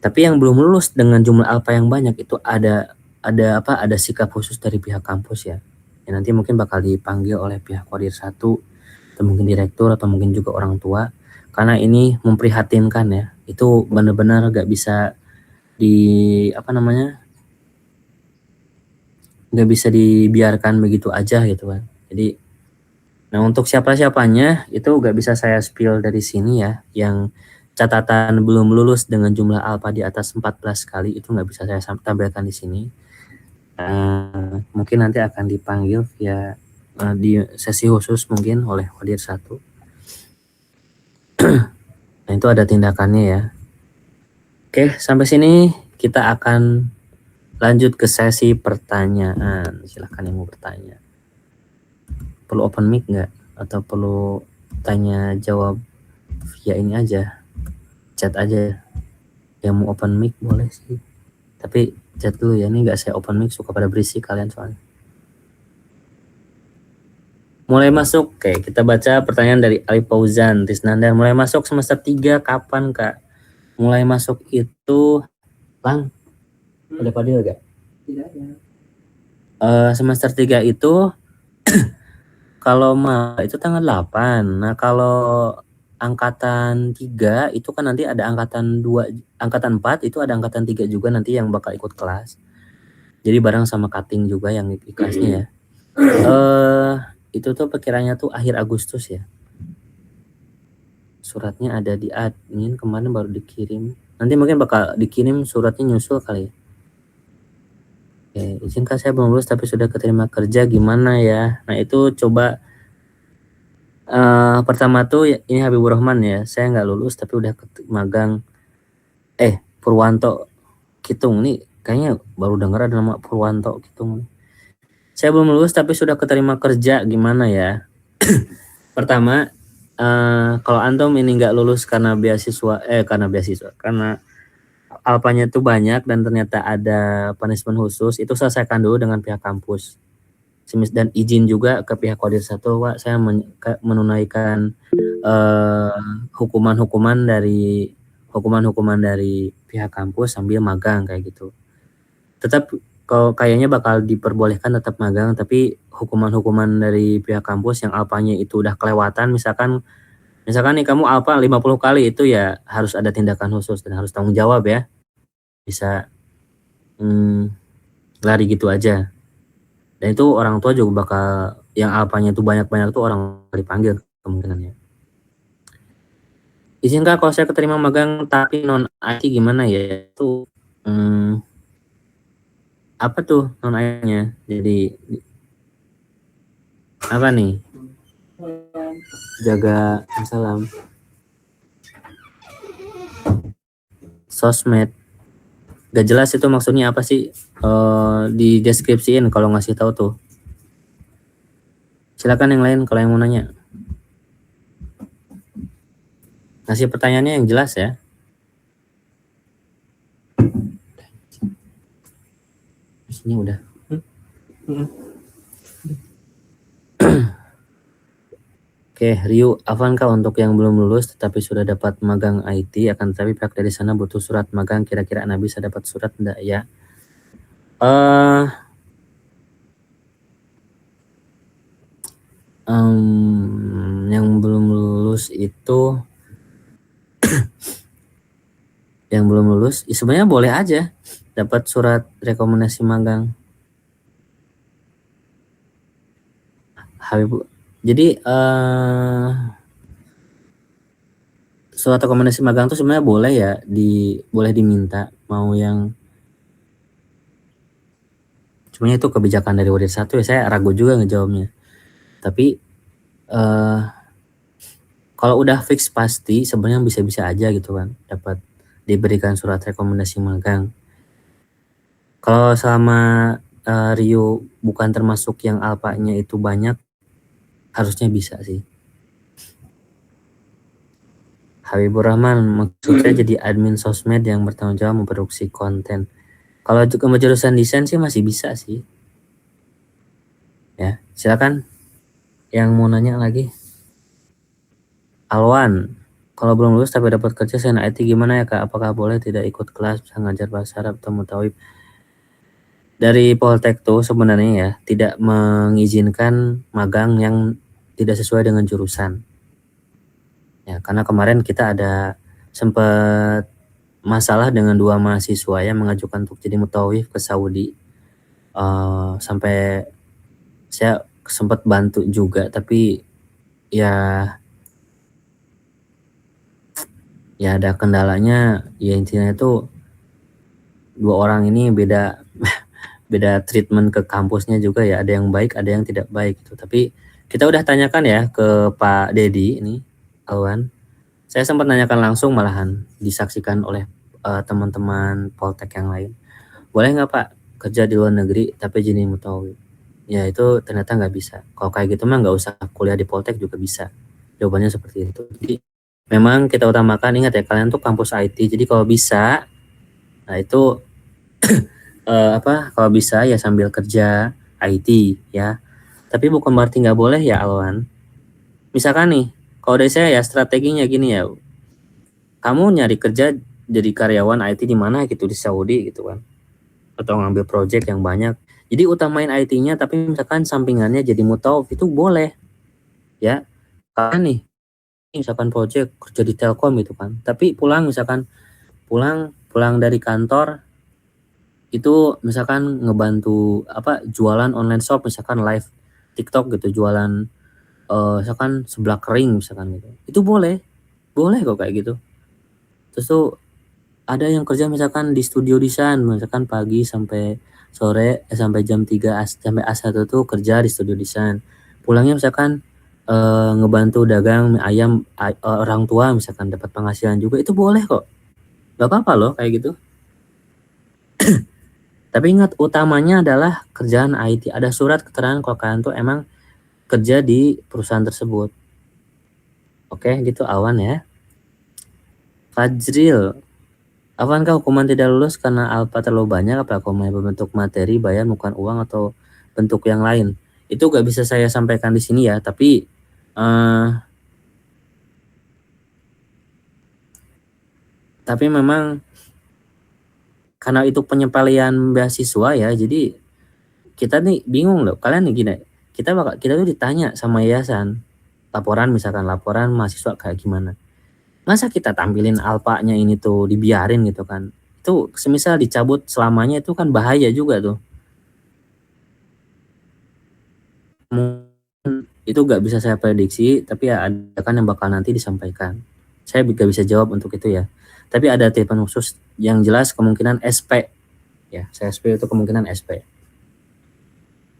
Tapi yang belum lulus dengan jumlah alfa yang banyak itu ada sikap khusus dari pihak kampus ya. Nanti mungkin bakal dipanggil oleh pihak kodir 1 atau mungkin direktur atau mungkin juga orang tua, karena ini memprihatinkan ya. Itu benar-benar gak bisa nggak bisa dibiarkan begitu aja gitu kan. Jadi nah untuk siapa-siapanya itu nggak bisa saya spill dari sini ya, yang catatan belum lulus dengan jumlah alfa di atas 14 kali itu nggak bisa saya tampilkan di sini. Mungkin nanti akan dipanggil via di sesi khusus mungkin oleh kodir 1. Nah itu ada tindakannya ya. Oke, sampai sini kita akan lanjut ke sesi pertanyaan. Silahkan yang mau bertanya. Perlu open mic nggak? Atau perlu tanya jawab via ini aja? Chat aja. Yang mau open mic boleh sih. Tapi chat dulu ya, ini nggak saya open mic, suka pada berisik kalian soalnya. Mulai masuk, oke, kita baca pertanyaan dari Ali Fauzan Tisnandar. Mulai masuk semester 3 kapan, Kak? Mulai masuk itu, Lang, ada Fadil gak? Tidak ya. Semester 3 itu kalau itu tanggal 8. Nah, kalau angkatan 3 itu kan nanti ada angkatan 2, angkatan 4 itu ada angkatan 3 juga nanti yang bakal ikut kelas. Jadi bareng sama cutting juga yang kelasnya ya. Itu tuh perkiranya tuh akhir Agustus ya. Suratnya ada di admin, kemarin baru dikirim. Nanti mungkin bakal dikirim suratnya nyusul kali ya. Oke, izinkan saya belum lulus tapi sudah keterima kerja, gimana ya? Nah itu coba pertama tuh ini Habibur Rahman ya, saya nggak lulus tapi udah magang. Purwanto Kitung nih, kayaknya baru dengar ada nama Purwanto Kitung. Saya belum lulus tapi sudah keterima kerja, gimana ya? Pertama, kalau antum ini nggak lulus karena karena alpanya itu banyak dan ternyata ada punishment khusus, itu selesaikan dulu dengan pihak kampus. Dan izin juga ke pihak Kodir 1, Pak, saya menunaikan hukuman-hukuman dari pihak kampus sambil magang kayak gitu. Tetap kalau kayaknya bakal diperbolehkan tetap magang, tapi hukuman-hukuman dari pihak kampus yang alpanya itu udah kelewatan, misalkan nih kamu alpa 50 kali, itu ya harus ada tindakan khusus dan harus tanggung jawab ya. Bisa lari gitu aja. Dan itu orang tua juga bakal, yang alpanya itu banyak-banyak tuh orang dipanggil kemungkinannya. Izinkah kalau saya keterima magang tapi non IT, gimana ya? Itu apa tuh non IT-nya? Jadi apa nih? Jaga salam. Sosmed. Gak jelas itu maksudnya apa sih? Di deskripsiin kalau ngasih tahu tuh. Silakan yang lain kalau yang mau nanya. Ngasih pertanyaannya yang jelas ya. Ini udah. Oke, Ryu, Avankah untuk yang belum lulus tetapi sudah dapat magang IT, akan tetapi pihak dari sana butuh surat magang, kira-kira Anda bisa dapat surat enggak ya? Yang belum lulus itu yang belum lulus sebenarnya boleh aja dapat surat rekomendasi magang. Habib, jadi surat rekomendasi magang itu sebenarnya boleh ya, boleh diminta, mau yang cuma itu kebijakan dari Wadir 1 ya, saya ragu juga ngejawabnya. Tapi kalau udah fix pasti sebenarnya bisa-bisa aja gitu kan dapat diberikan surat rekomendasi magang. Kalau selama Rio bukan termasuk yang alpanya itu banyak, harusnya bisa sih. Habibur Rahman, maksudnya jadi admin sosmed yang bertanggung jawab memproduksi konten. Kalau jurusan desain sih masih bisa sih. Ya, silakan yang mau nanya lagi. Alwan, kalau belum lulus tapi dapat kerja selain IT gimana ya Kak? Apakah boleh tidak ikut kelas, bisa ngajar bahasa Arab atau mutawib? Dari Poltek tuh sebenarnya ya tidak mengizinkan magang yang tidak sesuai dengan jurusan. Ya, karena kemarin kita ada sempat masalah dengan 2 mahasiswa yang mengajukan untuk jadi mutawif ke Saudi. Sampai saya sempat bantu juga, tapi ya ada kendalanya. Ya intinya itu 2 orang ini beda treatment ke kampusnya juga ya, ada yang baik ada yang tidak baik gitu. Tapi kita udah tanyakan ya ke Pak Dedi ini, Alwan. Saya sempat nanyakan langsung, malahan disaksikan oleh teman-teman Poltek yang lain. Boleh nggak Pak kerja di luar negeri tapi jadi mutawif? Ya itu ternyata nggak bisa. Kalau kayak gitu mah nggak usah kuliah di Poltek juga bisa. Jawabannya seperti itu. Jadi memang kita utamakan, ingat ya kalian tuh kampus IT. Jadi kalau bisa, nah itu kalau bisa ya sambil kerja IT ya. Tapi bukan berarti nggak boleh ya Alwan. Misalkan nih, kalau dari saya ya strateginya gini ya, kamu nyari kerja jadi karyawan IT di mana gitu, di Saudi gitu kan, atau ngambil project yang banyak. Jadi utamain IT-nya, tapi misalkan sampingannya jadi mutawaf itu boleh ya. Karena nih, misalkan project kerja di Telkom gitu kan, tapi pulang misalkan pulang pulang dari kantor itu misalkan ngebantu apa jualan online shop, misalkan live TikTok gitu, jualan misalkan seblak kering misalkan gitu. Itu boleh, boleh kok kayak gitu. Terus tuh ada yang kerja misalkan di studio desain, misalkan pagi sampai sore, sampai jam 3 sampai A1 tuh kerja di studio desain. Pulangnya misalkan ngebantu dagang mie ayam orang tua, misalkan dapat penghasilan juga, itu boleh kok. Gak apa-apa loh kayak gitu. Tapi ingat utamanya adalah kerjaan IT. Ada surat keterangan kalau kalian tuh emang kerja di perusahaan tersebut. Oke, gitu Awan ya. Fajril, apakah hukuman tidak lulus karena alfa terlalu banyak, apakah hukuman berbentuk materi, bayar, bukan uang, atau bentuk yang lain? Itu gak bisa saya sampaikan di sini ya, tapi memang karena itu penyepelean beasiswa ya, jadi kita nih bingung loh. Kalian nih gini, kita tuh ditanya sama yayasan, laporan misalkan laporan mahasiswa kayak gimana. Masa kita tampilin alpanya ini tuh dibiarin gitu kan? Itu semisal dicabut selamanya itu kan bahaya juga tuh. Itu gak bisa saya prediksi, tapi ya ada kan yang bakal nanti disampaikan. Saya gak bisa jawab untuk itu ya. Tapi ada tipe khusus yang jelas kemungkinan SP ya. Saya SP itu kemungkinan SP.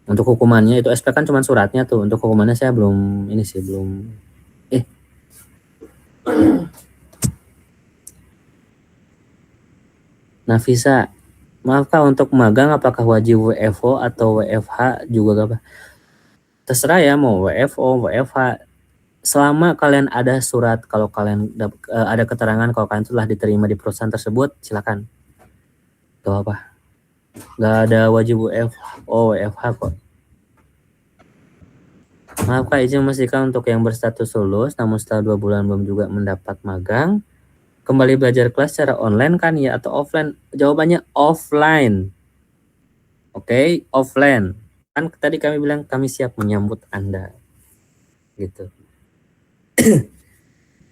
Untuk hukumannya itu SP kan cuma suratnya tuh. Untuk hukumannya saya belum ini sih belum. Nafisa, maafkah untuk magang apakah wajib WFO atau WFH juga gak apa? Terserah ya mau WFO, WFH. Selama kalian ada surat kalau kalian ada keterangan kalau kalian telah diterima di perusahaan tersebut, silakan. Gak apa. Gak ada wajib WFO, WFH kok. Maaf Kak, izin memastikan untuk yang berstatus lulus namun setelah 2 bulan belum juga mendapat magang, kembali belajar kelas secara online kan ya atau offline? Jawabannya offline. Oke, offline. Kan tadi kami bilang kami siap menyambut Anda. Gitu.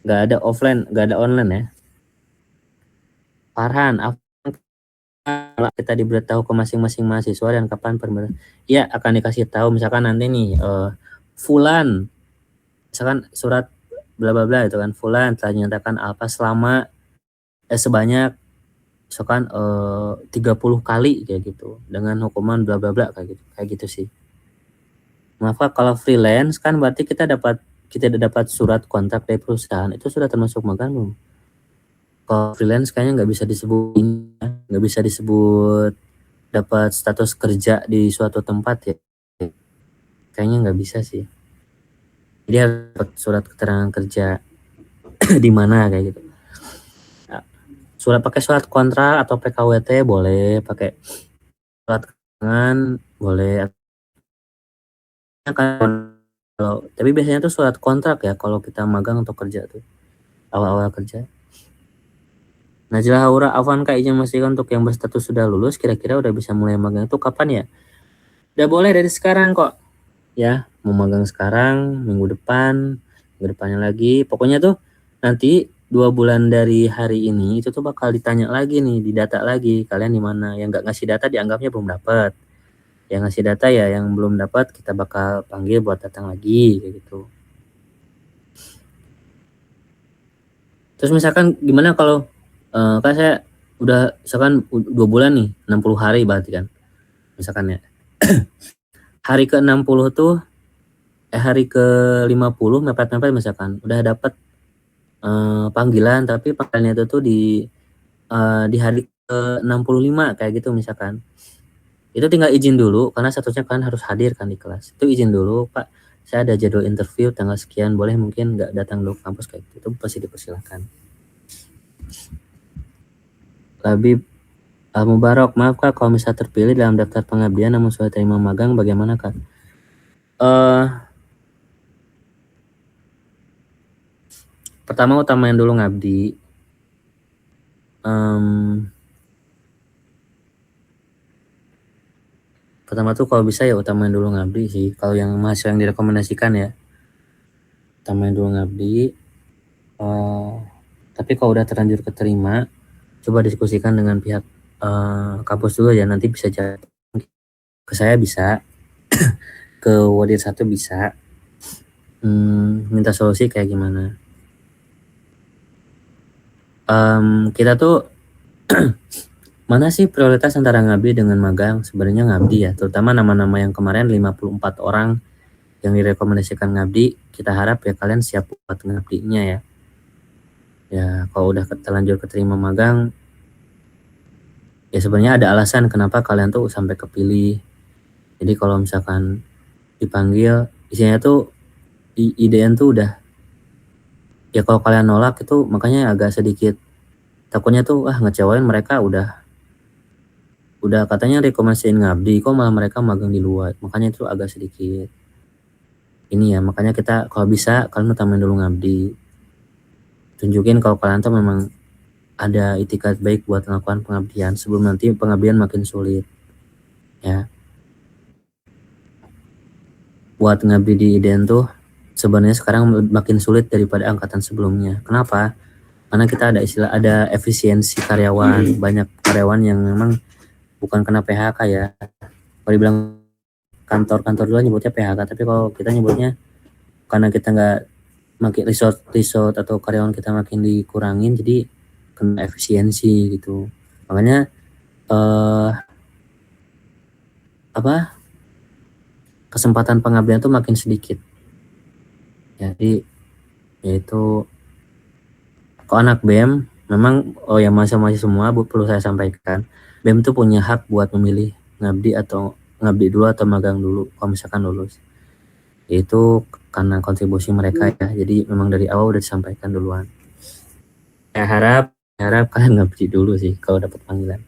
Gak ada offline, gak ada online ya. Farhan, kita diberitahu ke masing-masing mahasiswa dan kapan permintaan? Ya, akan dikasih tahu misalkan nanti nih Fulan, misalkan surat bla bla bla itu kan, Fulan telah dinyatakan alpha selama sebanyak misalkan 30 kali kayak gitu dengan hukuman bla bla bla kayak gitu sih. Maka kalau freelance kan berarti kita dapat surat kontrak dari perusahaan, itu sudah termasuk magang belum? Kalau freelance kayaknya nggak bisa disebut dapat status kerja di suatu tempat ya, kayaknya nggak bisa sih. Jadi harus dapat surat keterangan kerja di mana kayak gitu. Pakai surat kontrak atau PKWT boleh, pakai surat keterangan boleh. Tapi biasanya tuh surat kontrak ya kalau kita magang atau kerja tuh awal-awal kerja. Najla Haura Afan kayaknya masih untuk yang berstatus sudah lulus, kira-kira udah bisa mulai magang itu kapan ya? Udah boleh dari sekarang kok. Ya, mau magang sekarang, minggu depannya lagi. Pokoknya tuh nanti 2 bulan dari hari ini itu tuh bakal ditanya lagi nih, didata lagi kalian di mana. Yang nggak ngasih data dianggapnya belum dapat. Yang ngasih data ya yang belum dapat kita bakal panggil buat datang lagi kayak gitu. Terus misalkan gimana kalau kan saya udah misalkan 2 bulan nih, 60 hari berarti kan. Misalkan ya. Hari ke-60 tuh hari ke-50 mepet-mepet misalkan udah dapat panggilan, tapi panggilannya itu tuh di hari ke-65 kayak gitu misalkan. Itu tinggal izin dulu karena statusnya kan harus hadir kan di kelas. Itu izin dulu, Pak. Saya ada jadwal interview tanggal sekian, boleh mungkin nggak datang dulu kampus kayak gitu. Itu pasti dipersilakan. Labib Mubarak, maaf Kak kalau misalnya terpilih dalam daftar pengabdian namun sudah terima magang, bagaimana Kak? Pertama utamain dulu ngabdi. Pertama tuh kalau bisa ya utamain dulu ngabdi sih. Kalau yang mahasiswa yang direkomendasikan ya, utamain dulu ngabdi. Tapi kalau udah terlanjur keterima, coba diskusikan dengan pihak kampus dulu ya, nanti bisa jadi ke saya bisa, ke Wadir 1 bisa. Minta solusi kayak gimana. Kita tuh mana sih prioritas antara ngabdi dengan magang? Sebenarnya ngabdi ya, terutama nama-nama yang kemarin 54 orang yang direkomendasikan ngabdi, kita harap ya kalian siap buat ngabdinya ya. Ya kalau udah terlanjur keterima magang, ya sebenarnya ada alasan kenapa kalian tuh sampai kepilih. Jadi kalau misalkan dipanggil, isinya tuh IDN tuh udah, ya kalau kalian nolak itu makanya agak sedikit takutnya tuh ngecewain mereka, udah katanya rekomendasiin ngabdi kok malah mereka magang di luar, makanya itu agak sedikit ini ya. Makanya kita kalau bisa kalian utamain dulu ngabdi, tunjukin kalau kalian tuh memang ada itikat baik buat melakukan pengabdian sebelum nanti pengabdian makin sulit ya. Buat ngabdi di IDN tuh sebenarnya sekarang makin sulit daripada angkatan sebelumnya. Kenapa? Karena kita ada efisiensi karyawan, banyak karyawan yang memang bukan kena PHK ya. Kalau dibilang kantor-kantor dulu nyebutnya PHK, tapi kalau kita nyebutnya karena kita nggak makin resort atau karyawan kita makin dikurangin, jadi kena efisiensi gitu. Makanya kesempatan pengabdian tuh makin sedikit. Jadi yaitu kalau anak BEM memang ya masing-masing semua perlu saya sampaikan, BEM tuh punya hak buat memilih ngabdi dulu atau magang dulu kalau misalkan lulus. Itu karena kontribusi mereka ya. Jadi memang dari awal udah disampaikan duluan. Saya harap kalian ngabdi dulu sih kalau dapat panggilan.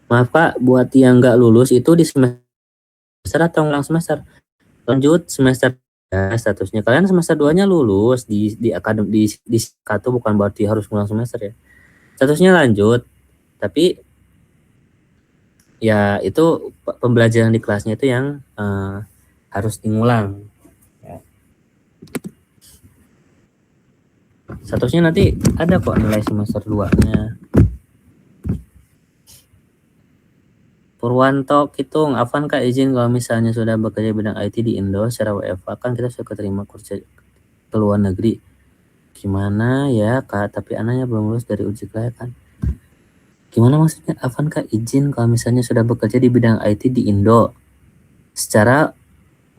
Maaf Pak, buat yang nggak lulus itu di semester atau ngulang semester? Lanjut semester ya, statusnya kalian semester 2-nya lulus di akademi di K1, bukan berarti harus ngulang semester ya. Statusnya lanjut, tapi ya itu pembelajaran di kelasnya itu yang harus diulang ya. Statusnya nanti ada kok nilai semester 2-nya. Purwanto Kitung, Afan Kak izin kalau misalnya sudah bekerja bidang IT di Indo secara WFA, kan kita sudah keterima kerja ke luar negeri. Gimana ya Kak, tapi anaknya belum lulus dari uji kelayakan. Gimana maksudnya Afan Kak izin kalau misalnya sudah bekerja di bidang IT di Indo secara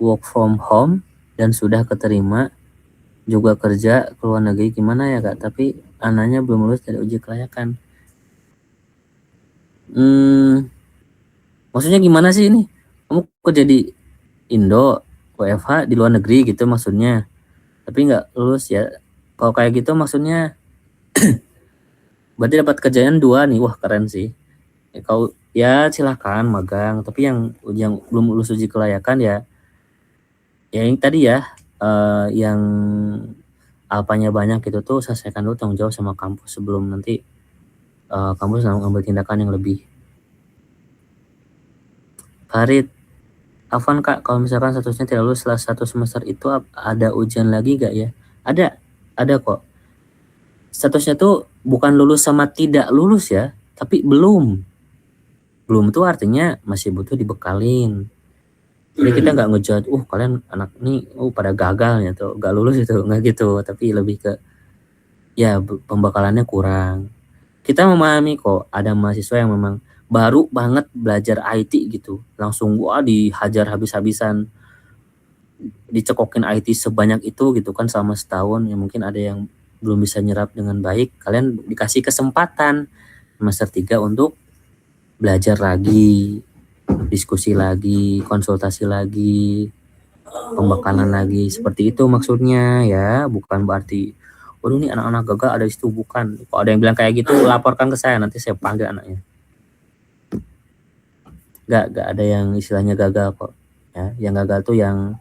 work from home dan sudah keterima juga kerja ke luar negeri, gimana ya Kak, tapi anaknya belum lulus dari uji kelayakan. Maksudnya gimana sih ini? Kamu kerja di Indo, WFH di luar negeri gitu maksudnya, tapi nggak lulus ya? Kalau kayak gitu maksudnya berarti dapat kerjaan 2 nih, wah keren sih. Ya, kalau ya silahkan magang, tapi yang belum lulus uji kelayakan ya yang tadi ya, yang alpanya banyak gitu tuh selesaikan dulu tanggung jawab sama kampus sebelum nanti kampus mengambil tindakan yang lebih. Farid, Afan Kak, kalau misalkan statusnya tidak lulus setelah 1 semester itu ada ujian lagi gak ya? Ada kok. Statusnya tuh bukan lulus sama tidak lulus ya, tapi belum tuh artinya masih butuh dibekalin. Jadi kita nggak ngejudge, kalian anak ini pada gagal ya tuh, nggak lulus itu, nggak gitu. Tapi lebih ke ya pembekalannya kurang. Kita memahami kok ada mahasiswa yang memang baru banget belajar IT gitu, langsung dihajar habis-habisan, dicekokin IT sebanyak itu gitu kan selama setahun. Ya mungkin ada yang belum bisa nyerap dengan baik. Kalian dikasih kesempatan semester 3 untuk belajar lagi, diskusi lagi, konsultasi lagi, pembekalan lagi, seperti itu maksudnya ya. Bukan berarti waduh nih anak-anak gagal ada di situ, bukan. Kalau ada yang bilang kayak gitu laporkan ke saya, nanti saya panggil anaknya. nggak ada yang istilahnya gagal kok ya. Yang gagal tuh yang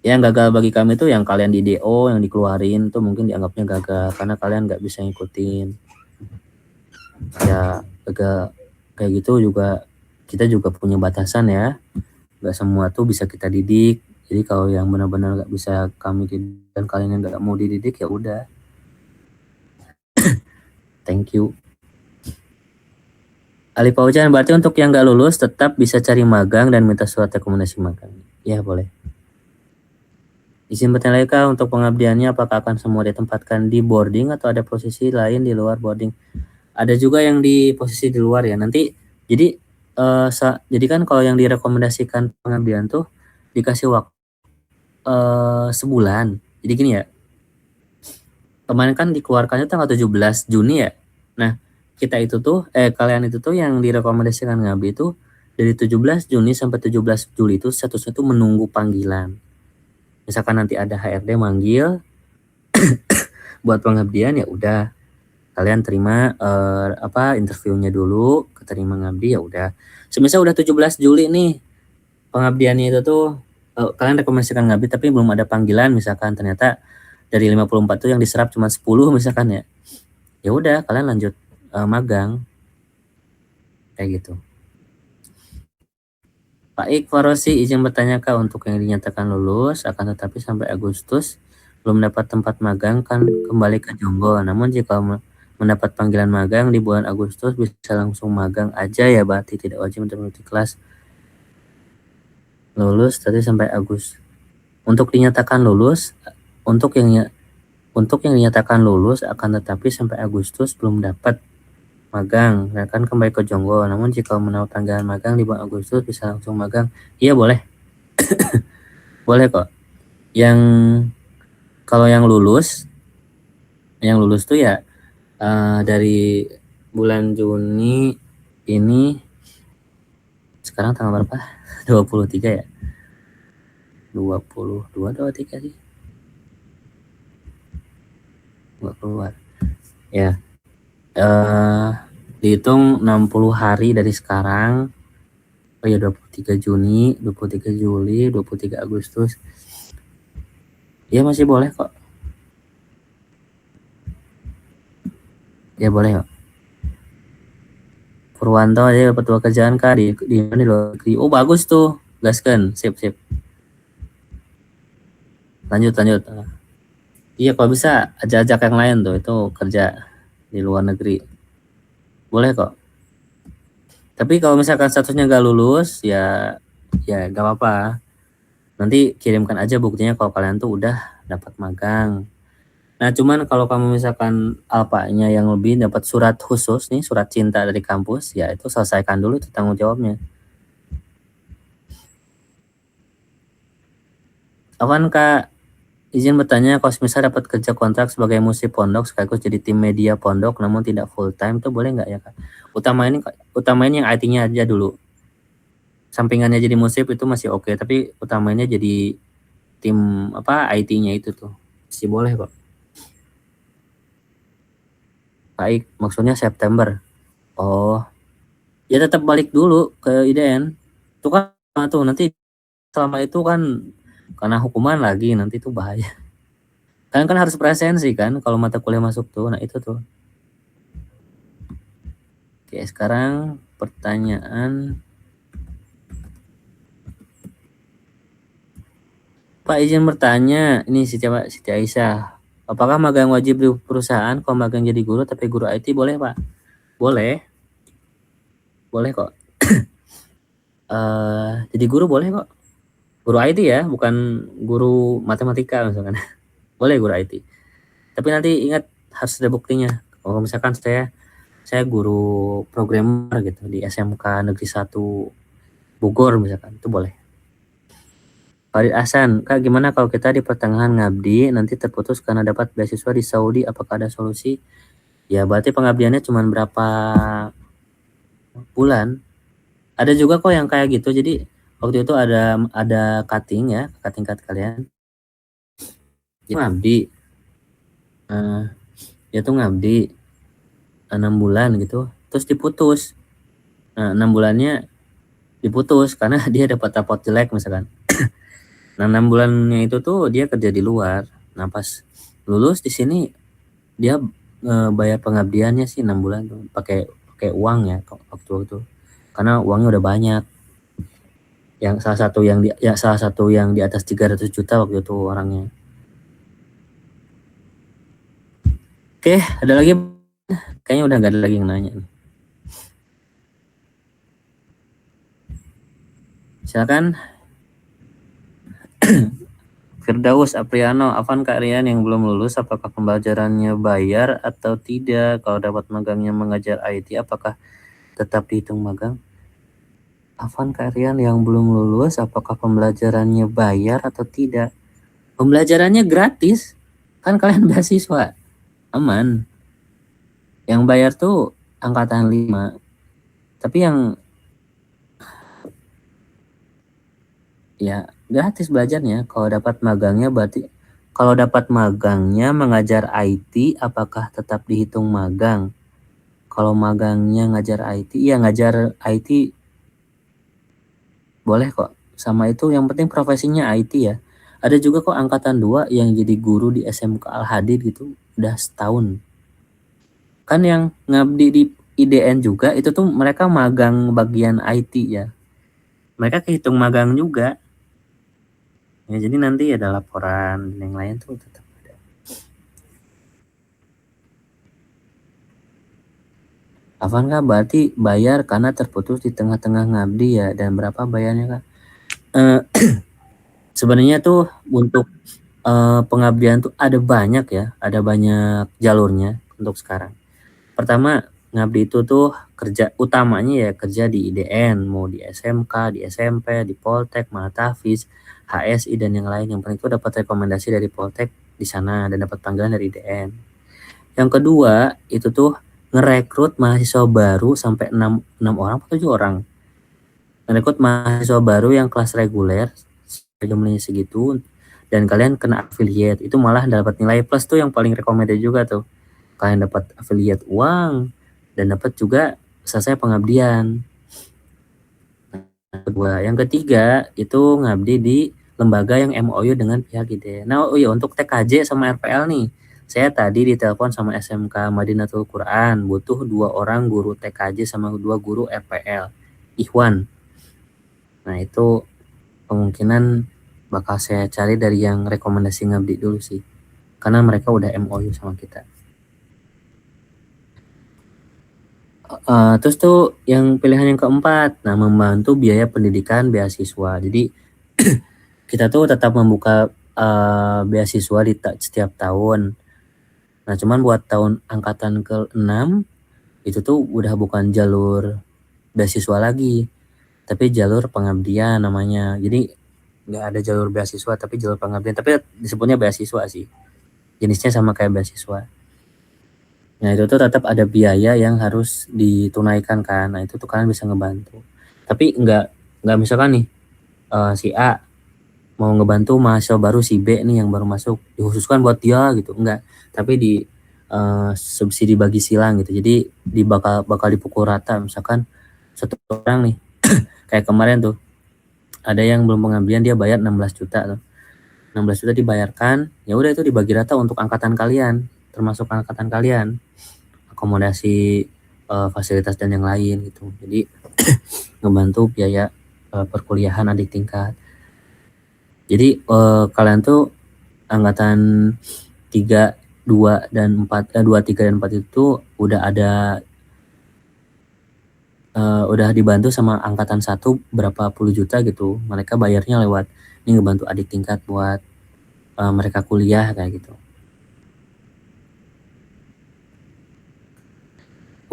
gagal bagi kami tuh yang kalian di DO yang dikeluarin tuh mungkin dianggapnya gagal karena kalian nggak bisa ngikutin ya. Gagal kayak gitu juga, kita juga punya batasan ya, nggak semua tuh bisa kita didik. Jadi kalau yang benar-benar nggak bisa kami didik dan kalian yang nggak mau dididik ya udah, thank you. Ali Paujan, berarti untuk yang nggak lulus tetap bisa cari magang dan minta surat rekomendasi magang. Ya boleh. Izin bertanya lagi untuk pengabdiannya apakah akan semua ditempatkan di boarding atau ada posisi lain di luar boarding? Ada juga yang di posisi di luar ya. Nanti jadi jadi kan kalau yang direkomendasikan pengabdian tuh dikasih waktu sebulan. Jadi gini ya. Kemarin kan dikeluarkannya tanggal 17 Juni ya. Nah, kita itu tuh kalian itu tuh yang direkomendasikan ngabdi itu dari 17 Juni sampai 17 Juli itu statusnya tuh menunggu panggilan. Misalkan nanti ada HRD manggil buat pengabdian ya udah kalian terima interviewnya dulu, keterima ngabdi ya udah. Semisal udah 17 Juli nih pengabdiannya itu tuh kalian rekomendasikan ngabdi tapi belum ada panggilan, misalkan ternyata dari 54 tuh yang diserap cuma 10 misalkan ya. Ya udah kalian lanjut magang kayak gitu. Pak Ikwarosi, izin bertanya Kak, untuk yang dinyatakan lulus akan tetapi sampai Agustus belum dapat tempat magang kan kembali ke Jonggo. Namun jika mendapat panggilan magang di bulan Agustus bisa langsung magang aja ya, berarti tidak wajib untuk mengikuti kelas. Lulus tadi sampai Agustus. Untuk dinyatakan lulus, untuk yang dinyatakan lulus akan tetapi sampai Agustus belum dapat magang, ya kan kembali ke Jonggo. Namun jika mendapat panggilan magang di bulan Agustus bisa langsung magang. Iya boleh. Boleh kok. Yang kalau yang lulus tuh ya dari bulan Juni ini, sekarang tanggal berapa? 23 ya? 22, 23 sih. Nggak keluar. Ya. Dihitung 60 hari dari sekarang. Oh ya 23 Juni, 23 Juli, 23 Agustus. Ya masih boleh kok. Ya boleh kok. Purwanto aja dapat 2 kerjaan Kak di luar negeri. Oh bagus tuh. Gaskan, sip. Lanjut. Iya kalau bisa ajak yang lain tuh itu kerja di luar negeri. Boleh kok. Tapi kalau misalkan statusnya gak lulus ya gak apa-apa. Nanti kirimkan aja buktinya kalau kalian tuh udah dapat magang. Nah cuman kalau kamu misalkan alpanya yang lebih dapat surat khusus nih, surat cinta dari kampus, ya itu selesaikan dulu itu tanggung jawabnya. Awan Kak, izin bertanya, kalau misal dapat kerja kontrak sebagai musik pondok sekaligus jadi tim media pondok namun tidak full time tuh boleh nggak ya Kak? Utamain yang IT-nya aja dulu. Sampingannya jadi musik itu masih oke, tapi utamanya jadi tim IT-nya itu tuh. Masih boleh kok. Baik, maksudnya September. Oh, ya tetap balik dulu ke IDN. Itu kan tuh nanti selama itu kan karena hukuman lagi nanti tuh bahaya. Kalian kan harus presensi kan kalau mata kuliah masuk tuh. Nah itu tuh. Oke, sekarang pertanyaan. Pak izin bertanya, ini Siti Aisyah. Apakah magang wajib di perusahaan kalau magang jadi guru tapi guru IT boleh Pak? Boleh. Boleh kok. Jadi guru boleh kok. Guru IT ya, bukan guru matematika misalkan. Boleh guru IT. Tapi nanti ingat harus ada buktinya. Kalau misalkan saya guru programmer gitu di SMK Negeri 1 Bogor misalkan, itu boleh. Farid Hasan, Kak gimana kalau kita di pertengahan ngabdi nanti terputus karena dapat beasiswa di Saudi, apakah ada solusi? Ya berarti pengabdiannya cuma berapa bulan. Ada juga kok yang kayak gitu. Jadi waktu itu ada cutting ya, kakak tingkat kalian. Dia ngabdi, dia tuh ngabdi 6 bulan gitu, terus diputus. Nah 6 bulannya diputus karena dia dapat rapot jelek misalkan. Nah 6 bulannya itu tuh dia kerja di luar. Nah pas lulus di sini dia bayar pengabdiannya sih 6 bulan tuh pakai uang ya waktu itu. Karena uangnya udah banyak. Yang salah satu yang di atas 300 juta waktu itu orangnya. Oke, ada lagi? Kayaknya udah nggak ada lagi yang nanya nih. Silakan. Firdaus Apriano, Afan Kak Rian yang belum lulus, apakah pembelajarannya bayar atau tidak? Kalau dapat magangnya mengajar IT, apakah tetap dihitung magang? Afan Kak Rian yang belum lulus, apakah pembelajarannya bayar atau tidak? Pembelajarannya gratis, kan kalian beasiswa, aman. Yang bayar tuh angkatan 5, tapi yang ya gratis belajarnya. Kalau dapat magangnya berarti kalau dapat magangnya mengajar IT, apakah tetap dihitung magang? Kalau magangnya ngajar IT, iya ngajar IT boleh kok. Sama itu yang penting profesinya IT ya. Ada juga kok angkatan 2 yang jadi guru di SMK Al-Hadid gitu, udah setahun. Kan yang ngabdi di IDN juga itu tuh mereka magang bagian IT ya. Mereka kehitung magang juga. Ya jadi nanti ada laporan dan yang lain tuh tetap ada. Afan Kak, berarti bayar karena terputus di tengah-tengah ngabdi ya, dan berapa bayarnya Kak? Sebenarnya tuh untuk pengabdian tuh ada banyak ya, ada banyak jalurnya untuk sekarang. Pertama, ngabdi itu tuh kerja utamanya ya kerja di IDN, mau di SMK, di SMP, di Poltek, Maltafis, HSI dan yang lain. Yang penting itu dapat rekomendasi dari Poltek di sana dan dapat panggilan dari IDN. Yang kedua, itu tuh ngerekrut mahasiswa baru sampai 6 orang atau 7 orang. Ngerekrut mahasiswa baru yang kelas reguler, jumlahnya segitu, dan kalian kena affiliate. Itu malah dapat nilai plus tuh yang paling recommended juga tuh. Kalian dapat affiliate uang dan dapat juga selesai pengabdian. Yang ketiga itu ngabdi di lembaga yang MOU dengan pihak IDN. Nah, oh iya untuk TKJ sama RPL nih. Saya tadi ditelepon sama SMK Madinatul Quran, butuh 2 orang guru TKJ sama 2 guru RPL. Ikhwan. Nah, itu kemungkinan bakal saya cari dari yang rekomendasi ngabdi dulu sih. Karena mereka udah MOU sama kita. Terus tuh yang pilihan yang keempat, nah membantu biaya pendidikan beasiswa. Jadi kita tuh tetap membuka beasiswa di setiap tahun. Nah cuman buat tahun angkatan ke-6 itu tuh udah bukan jalur beasiswa lagi, tapi jalur pengabdian namanya. Jadi nggak ada jalur beasiswa tapi jalur pengabdian, tapi disebutnya beasiswa sih. Jenisnya sama kayak beasiswa. Nah itu tuh tetap ada biaya yang harus ditunaikan kan. Nah itu tuh kalian bisa ngebantu. Tapi nggak misalkan nih si A mau ngebantu mahasiswa baru si B nih yang baru masuk dikhususkan buat dia gitu, enggak. Tapi di subsidi bagi silang gitu. Jadi bakal dipukul rata. Misalkan satu orang nih kayak kemarin tuh ada yang belum pengabdian dia bayar 16 juta tuh. 16 juta dibayarkan, ya udah itu dibagi rata untuk angkatan kalian, termasuk angkatan kalian. Akomodasi, fasilitas dan yang lain gitu. Jadi ngebantu biaya perkuliahan adik tingkat. Jadi kalian tuh angkatan 3, 2 dan 4, 2, 3 dan 4 itu udah dibantu sama angkatan 1 berapa puluh juta gitu. Mereka bayarnya lewat ini ngebantu adik tingkat buat mereka kuliah kayak gitu.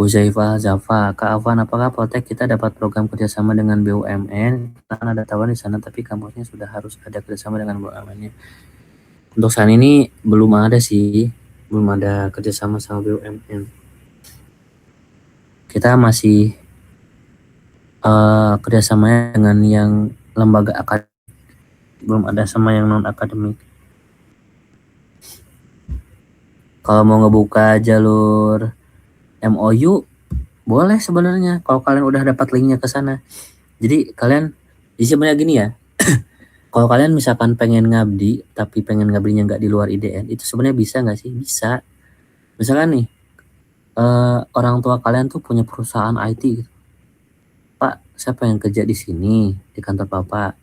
Huzaifah Zafa, Kak Afan, apakah Poltek kita dapat program kerjasama dengan BUMN? Karena ada tawaran di sana, tapi kampusnya sudah harus ada kerjasama dengan BUMN-nya. Untuk saat ini belum ada sih, belum ada kerjasama sama BUMN. Kita masih kerjasamanya dengan yang lembaga akademik, belum ada sama yang non akademik. Kalau mau ngebuka jalur MOU boleh sebenarnya kalau kalian udah dapat linknya ke sana. Jadi kalian sebenarnya gini ya, kalau kalian misalkan pengen ngabdi tapi pengen ngabdinya nggak di luar IDN, itu sebenarnya bisa nggak sih? Bisa. Misalkan nih, orang tua kalian tuh punya perusahaan IT gitu. Pak, saya pengen kerja di sini, di kantor bapak,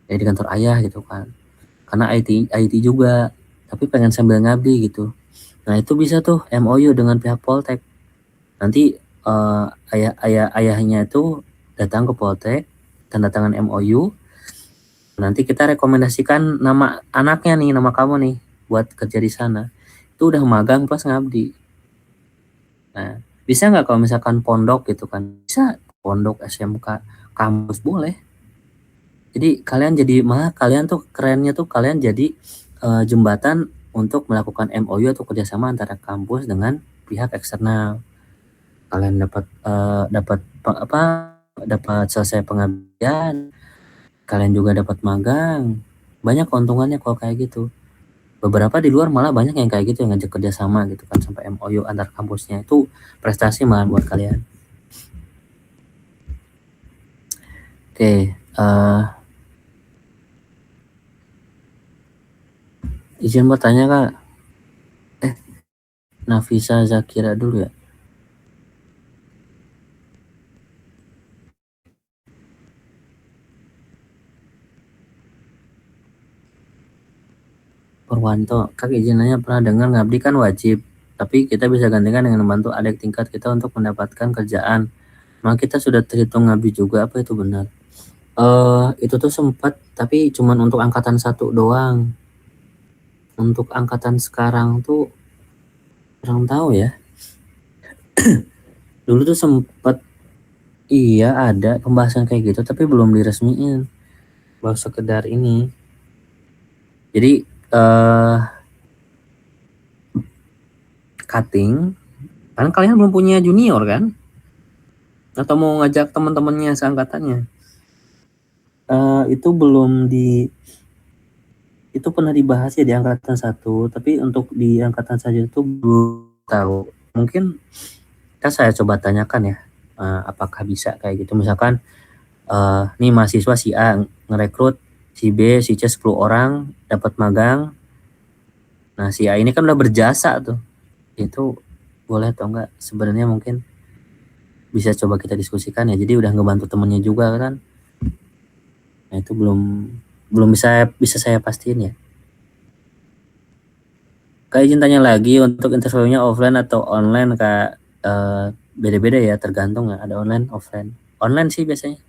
di kantor ayah gitu kan. Karena IT juga, tapi pengen sambil ngabdi gitu. Nah itu bisa tuh MOU dengan pihak Poltek. Nanti ayahnya itu datang ke Poltek, tanda tangan MOU. Nanti kita rekomendasikan nama anaknya nih, nama kamu nih, buat kerja di sana. Itu udah magang plus ngabdi. Nah, bisa nggak kalau misalkan pondok gitu kan? Bisa, pondok, SMK, kampus boleh. Jadi kalian tuh kerennya tuh kalian jadi jembatan untuk melakukan MOU atau kerjasama antara kampus dengan pihak eksternal. Kalian dapat selesai pengabdian, kalian juga dapat magang. Banyak keuntungannya kalau kayak gitu. Beberapa di luar malah banyak yang kayak gitu yang ngajak kerjasama gitu kan sampai MOU antar kampusnya, itu prestasi malah buat kalian. Oke, izin bertanya kak, Nafisa Zakira dulu ya. Purwanto, kak izin nanya, pernah dengar ngabdi kan wajib, tapi kita bisa gantikan dengan membantu adik tingkat kita untuk mendapatkan kerjaan. Maka kita sudah terhitung ngabdi juga, apa itu benar? Itu tuh sempat, tapi cuman untuk angkatan 1 doang. Untuk angkatan sekarang tuh kurang tahu ya. Dulu tuh sempat, iya ada pembahasan kayak gitu, tapi belum diresmiin. Baru sekedar ini. Jadi cutting, kan kalian belum punya junior kan? Atau mau ngajak teman-temannya seangkatannya? Itu belum di, itu pernah dibahas ya di angkatan 1, tapi untuk di angkatan saja itu belum tahu. Mungkin kan saya coba tanyakan ya, apakah bisa kayak gitu. Misalkan nih mahasiswa si A ngerekrut si B, si C 10 orang dapat magang. Nah, si A ini kan udah berjasa tuh. Itu boleh atau enggak? Sebenarnya mungkin bisa coba kita diskusikan ya. Jadi udah ngebantu temennya juga kan. Nah, itu belum belum bisa saya pastiin ya. Kak izin tanya lagi, untuk interviewnya offline atau online Kak? Beda-beda ya, tergantung ya, ada online offline. Online sih biasanya.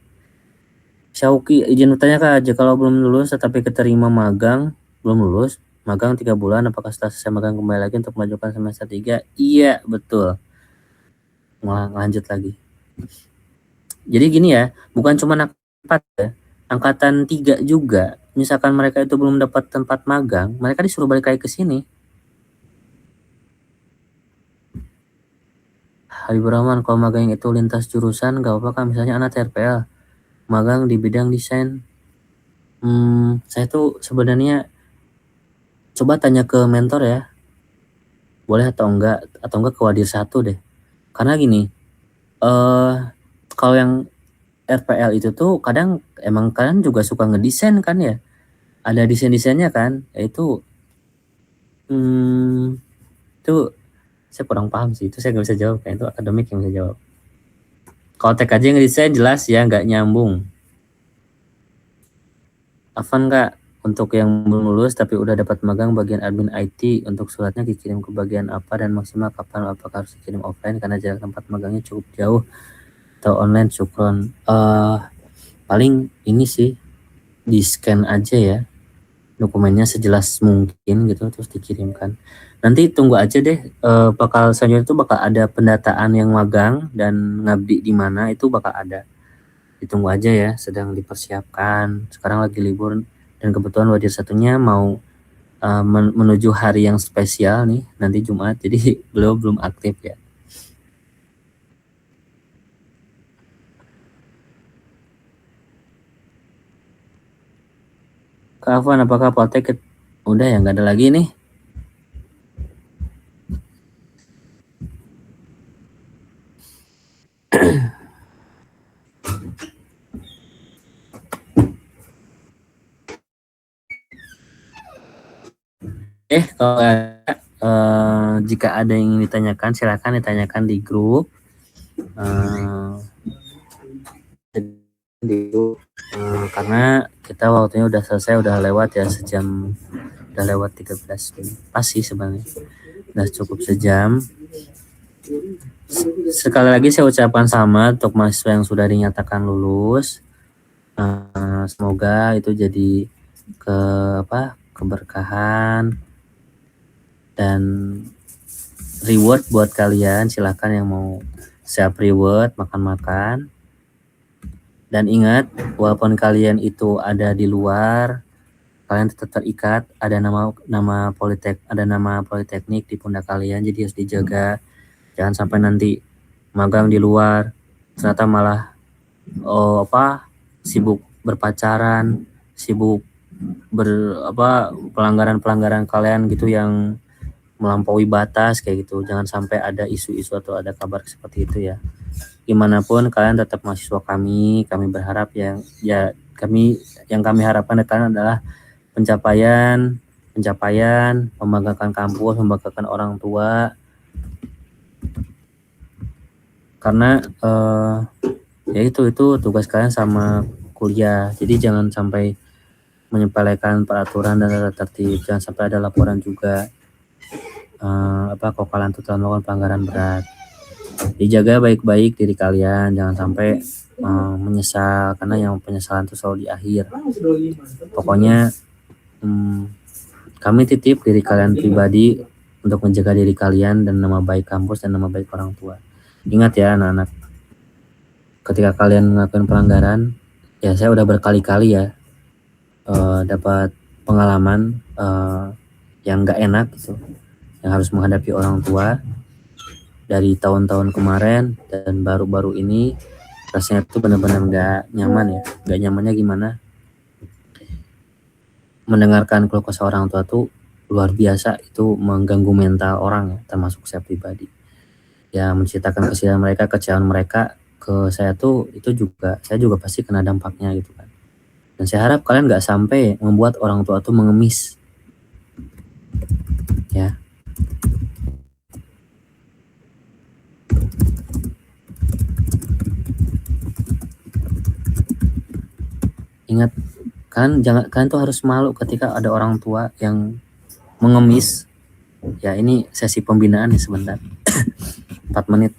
Syauki izin bertanya Kak, kalau belum lulus tetapi keterima magang, belum lulus magang 3 bulan, apakah setelah selesai magang kembali lagi untuk melanjutkan semester 3? Iya betul, lanjut lagi. Jadi gini ya, bukan cuma angkatan ya, angkatan 3 juga, misalkan mereka itu belum dapat tempat magang, mereka disuruh balik lagi ke sini. Habibur Rahman, kalau magang itu lintas jurusan gak apa-apa kan, misalnya anak TRPL magang di bidang desain. Saya tuh sebenarnya coba tanya ke mentor ya, boleh atau enggak ke Wadir 1 deh. Karena gini, kalau yang RPL itu tuh kadang emang kalian juga suka ngedesain kan ya, ada desain-desainnya kan, yaitu itu saya kurang paham sih, itu saya nggak bisa jawab, kayak itu akademik yang bisa jawab. Kalau TKJ ngedesain jelas ya nggak nyambung. Afan Kak, untuk yang belum lulus tapi udah dapat magang bagian admin IT, untuk suratnya dikirim ke bagian apa dan maksimal kapan, apakah harus dikirim offline karena jarak tempat magangnya cukup jauh, atau online? Syukron. Paling ini sih, di scan aja ya dokumennya sejelas mungkin gitu, terus dikirimkan. Nanti tunggu aja deh, bakal selanjutnya itu bakal ada pendataan yang magang dan ngabdi di mana, itu bakal ada. Ditunggu aja ya, sedang dipersiapkan. Sekarang lagi libur dan kebetulan Wadir satunya mau menuju hari yang spesial nih nanti Jumat, jadi belum aktif ya. Kak Afwan, apakah Poltek udah ya, nggak ada lagi nih? Kalau jika ada yang ingin ditanyakan, silakan ditanyakan di grup. Karena kita waktunya udah selesai, udah lewat ya sejam, udah lewat 13 menit. Pas sih sebenarnya, udah cukup sejam. Sekali lagi saya ucapkan selamat untuk mahasiswa yang sudah dinyatakan lulus. Semoga itu jadi keberkahan dan reward buat kalian. Silahkan yang mau siap reward, makan-makan. Dan ingat, walaupun kalian itu ada di luar, kalian tetap terikat. Ada nama politeknik di pundak kalian, jadi harus dijaga. Jangan sampai nanti magang di luar ternyata malah sibuk berpacaran, sibuk pelanggaran kalian gitu yang melampaui batas kayak gitu. Jangan sampai ada isu-isu atau ada kabar seperti itu ya. Gimana pun kalian tetap mahasiswa kami berharap yang kami harapkan adalah pencapaian, membanggakan kampus, membanggakan orang tua. Karena ya itu tugas kalian sama kuliah. Jadi jangan sampai menyepelekan peraturan dan tata tertib. Jangan sampai ada laporan juga kalau kalian tuh telah melakukan pelanggaran berat. Dijaga baik-baik diri kalian, jangan sampai menyesal, karena yang penyesalan itu selalu di akhir. Pokoknya kami titip diri kalian pribadi untuk menjaga diri kalian dan nama baik kampus dan nama baik orang tua. Ingat ya anak-anak, ketika kalian melakukan pelanggaran, ya saya udah berkali-kali ya dapat pengalaman yang gak enak gitu, yang harus menghadapi orang tua dari tahun-tahun kemarin dan baru-baru ini. Rasanya tuh benar-benar gak nyaman ya. Gak nyamannya gimana? Mendengarkan keluh kesah orang tua tuh luar biasa, itu mengganggu mental orang ya, termasuk saya pribadi. Ya menceritakan kesedihan mereka, kecewaan mereka ke saya tuh, itu juga saya juga pasti kena dampaknya gitu kan. Dan saya harap kalian gak sampai membuat orang tua tuh mengemis ya. Ingat kan, kalian tuh harus malu ketika ada orang tua yang mengemis. Ya ini sesi pembinaan nih sebentar 4 menit.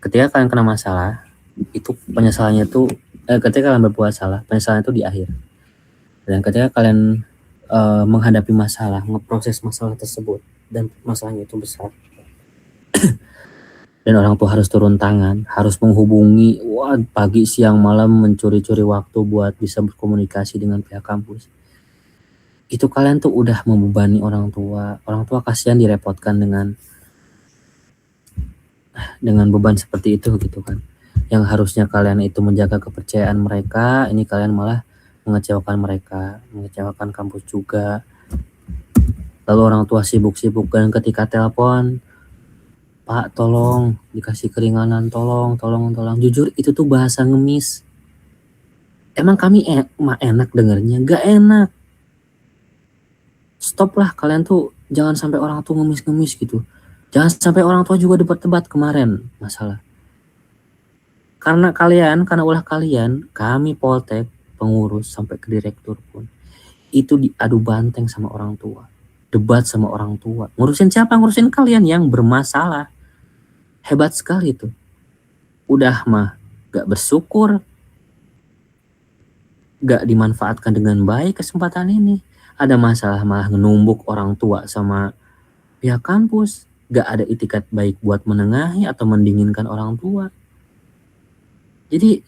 Ketika kalian kena masalah, itu penyesalannya tuh ketika kalian berbuat salah, penyesalan itu di akhir. Dan ketika kalian menghadapi masalah, ngeproses masalah tersebut, dan masalahnya itu besar, dan orang tua harus turun tangan, harus menghubungi pagi siang malam, mencuri-curi waktu buat bisa berkomunikasi dengan pihak kampus. Itu kalian tuh udah membebani orang tua. Orang tua kasihan direpotkan dengan beban seperti itu gitu kan. Yang harusnya kalian itu menjaga kepercayaan mereka, ini kalian malah mengecewakan mereka, mengecewakan kampus juga. Lalu orang tua sibuk-sibuk, dan ketika telepon, Pak tolong dikasih keringanan, tolong. Jujur itu tuh bahasa ngemis. Emang kami enak dengernya? Gak enak. Stop lah, kalian tuh jangan sampai orang tua ngemis-ngemis gitu. Jangan sampai orang tua juga debat-debat kemarin masalah. Karena ulah kalian, kami Poltek, pengurus sampai ke direktur pun, itu diadu banteng sama orang tua. Debat sama orang tua. Ngurusin siapa? Ngurusin kalian yang bermasalah. Hebat sekali tuh. Udah mah gak bersyukur, gak dimanfaatkan dengan baik kesempatan ini. Ada masalah malah menumbuk orang tua sama pihak kampus. Gak ada itikat baik buat menengahi atau mendinginkan orang tua. Jadi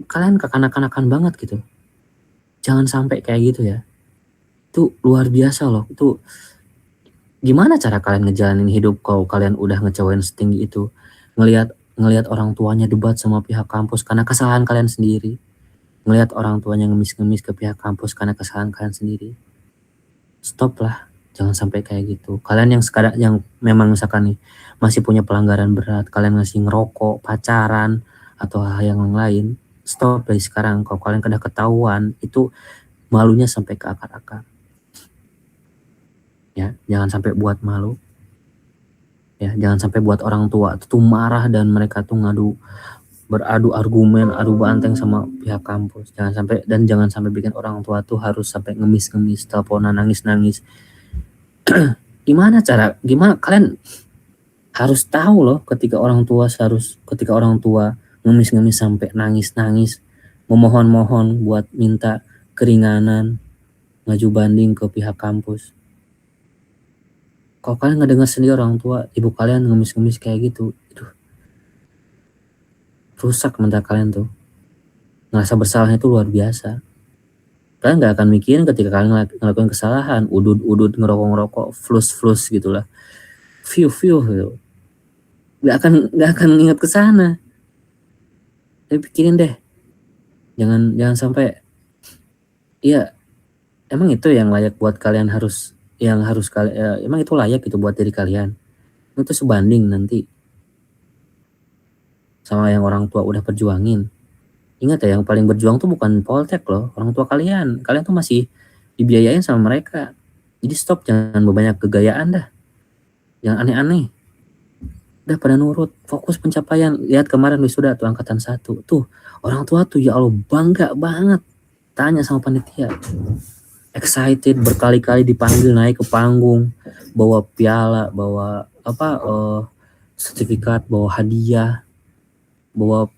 kalian kekanak-kanakan banget gitu. Jangan sampai kayak gitu ya. Itu luar biasa loh. Itu gimana cara kalian ngejalanin hidup kalau kalian udah ngecewain setinggi itu? Ngelihat orang tuanya debat sama pihak kampus karena kesalahan kalian sendiri. Ngelihat orang tuanya ngemis-ngemis ke pihak kampus karena kesalahan kalian sendiri. Stop lah. Jangan sampai kayak gitu. Kalian yang memang misalkan nih masih punya pelanggaran berat, kalian masih ngerokok, pacaran, atau hal yang lain, stop dari sekarang. Kalau kalian kena ketahuan, itu malunya sampai ke akar-akar. Ya, jangan sampai buat malu. Ya, jangan sampai buat orang tua tuh marah dan mereka tuh beradu argumen, adu banteng sama pihak kampus. Jangan sampai bikin orang tua tuh harus sampai ngemis-ngemis, teleponan, nangis-nangis. Gimana kalian harus tahu loh ketika orang tua ngemis-ngemis sampai nangis-nangis, memohon-mohon buat minta keringanan, ngaju banding ke pihak kampus. Kalau kalian ngedengar sendiri orang tua ibu kalian ngemis-ngemis kayak gitu, itu rusak mental kalian tuh. Ngerasa bersalahnya itu luar biasa. Kalian nggak akan mikirin ketika kalian ngelakuin kesalahan, udut ngerokok flus gitulah, view gitu. Nggak akan ingat ke sana. Tapi pikirin deh, jangan sampai. Iya, emang itu yang layak buat kalian emang itu layak gitu buat diri kalian. Itu sebanding nanti sama yang orang tua udah perjuangin. Ingat ya, yang paling berjuang tuh bukan Poltek loh, orang tua kalian. Kalian tuh masih dibiayain sama mereka. Jadi stop, jangan banyak kegayaan dah. Jangan aneh-aneh. Udah pada nurut, fokus pencapaian. Lihat kemarin wisuda tuh angkatan 1. Tuh, orang tua tuh ya Allah bangga banget. Tanya sama panitia. Excited, berkali-kali dipanggil naik ke panggung, bawa piala, bawa sertifikat, bawa hadiah, bawa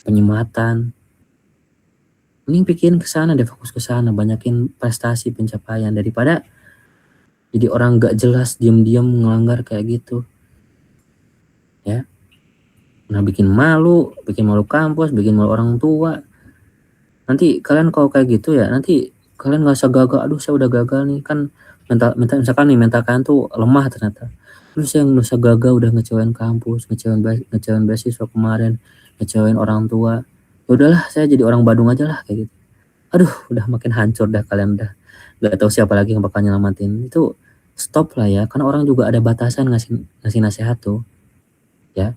penyematan. Mending pikirin ke sana deh, fokus ke sana, banyakin prestasi pencapaian daripada jadi orang gak jelas diam-diam ngelanggar kayak gitu. Ya. Nah, bikin malu kampus, bikin malu orang tua. Nanti kalian kalau kayak gitu ya, nanti kalian nggak usah gagal. Aduh, saya udah gagal nih, kan misalkan nih mental kalian tuh lemah ternyata. Terus yang usah gagal udah ngecewain kampus, ngecewain beasiswa kemarin, ngecewain orang tua. Ya udahlah, saya jadi orang Badung aja lah kayak gitu. Aduh, udah makin hancur dah kalian, udah nggak tahu siapa lagi yang bakal nyelamatin. Itu stop lah ya, karena orang juga ada batasan ngasih nasihat tuh, ya.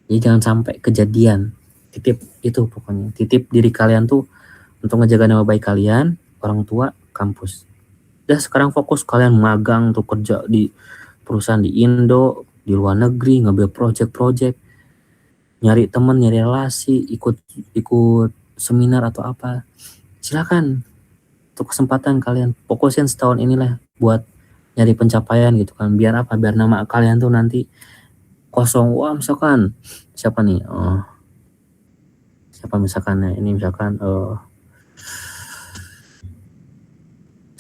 Jadi jangan sampai kejadian. Titip itu pokoknya, titip diri kalian tuh untuk ngejaga nama baik kalian, orang tua, kampus. Udah sekarang fokus kalian magang tuh, kerja di perusahaan di Indo, di luar negeri, ngambil project, nyari teman, nyari relasi, ikut seminar atau apa. Silakan, itu kesempatan kalian. Fokusin setahun inilah buat nyari pencapaian gitu kan. Biar apa? Biar nama kalian tuh nanti kosong. Wah, misalkan siapa nih?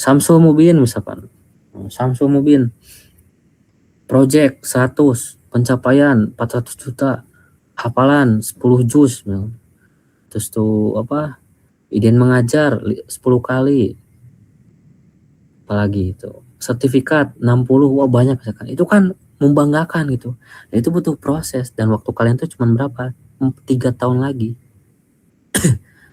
Samsul Mubin misalkan. Samsul Mubin project 100, pencapaian 400 juta, hafalan 10 juz. Terus tuh izin mengajar 10 kali. Apalagi itu sertifikat 60, wah banyak misalkan. Itu kan membanggakan gitu. Nah, itu butuh proses dan waktu kalian tuh cuma berapa? 3 tahun lagi.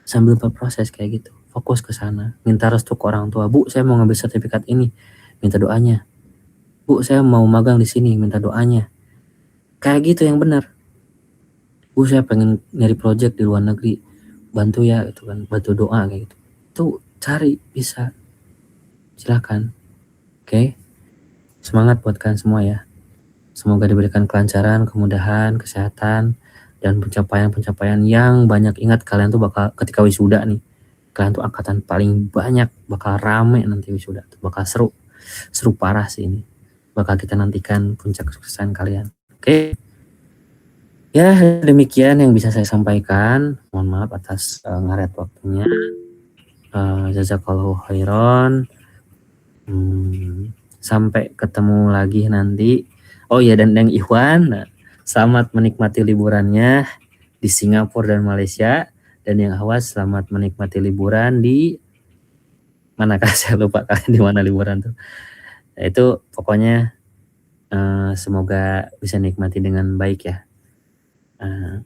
Sambil berproses kayak gitu, fokus ke sana, minta restu ke orang tua. Bu, saya mau ngambil sertifikat ini, minta doanya. Bu, saya mau magang di sini, minta doanya. Kayak gitu yang benar. Bu, saya pengen nyari project di luar negeri, bantu ya gitu kan, bantu doa kayak gitu. Itu cari, bisa. Silakan. Oke. Semangat buat kalian semua ya. Semoga diberikan kelancaran, kemudahan, kesehatan, dan pencapaian-pencapaian yang banyak. Ingat, kalian tuh bakal ketika wisuda nih, kalian tuh angkatan paling banyak, bakal rame nanti wisuda, bakal seru parah sih ini. Bakal kita nantikan puncak kesuksesan kalian. Oke. Ya, demikian yang bisa saya sampaikan. Mohon maaf atas ngaret waktunya. Jazakallahu khairan. Sampai ketemu lagi nanti. Oh iya, dan yang Ikhwan, selamat menikmati liburannya di Singapura dan Malaysia. Dan yang Awas, selamat menikmati liburan di manakah saya lupa kalian di mana liburan tuh. Nah, itu pokoknya semoga bisa nikmati dengan baik ya.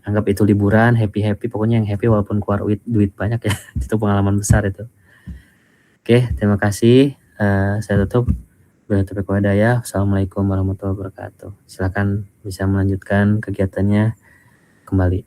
Anggap itu liburan, happy, pokoknya yang happy walaupun keluar duit banyak ya. Itu pengalaman besar itu. Oke, terima kasih. Saya tutup. Assalamualaikum warahmatullahi wabarakatuh. Silakan bisa melanjutkan kegiatannya kembali.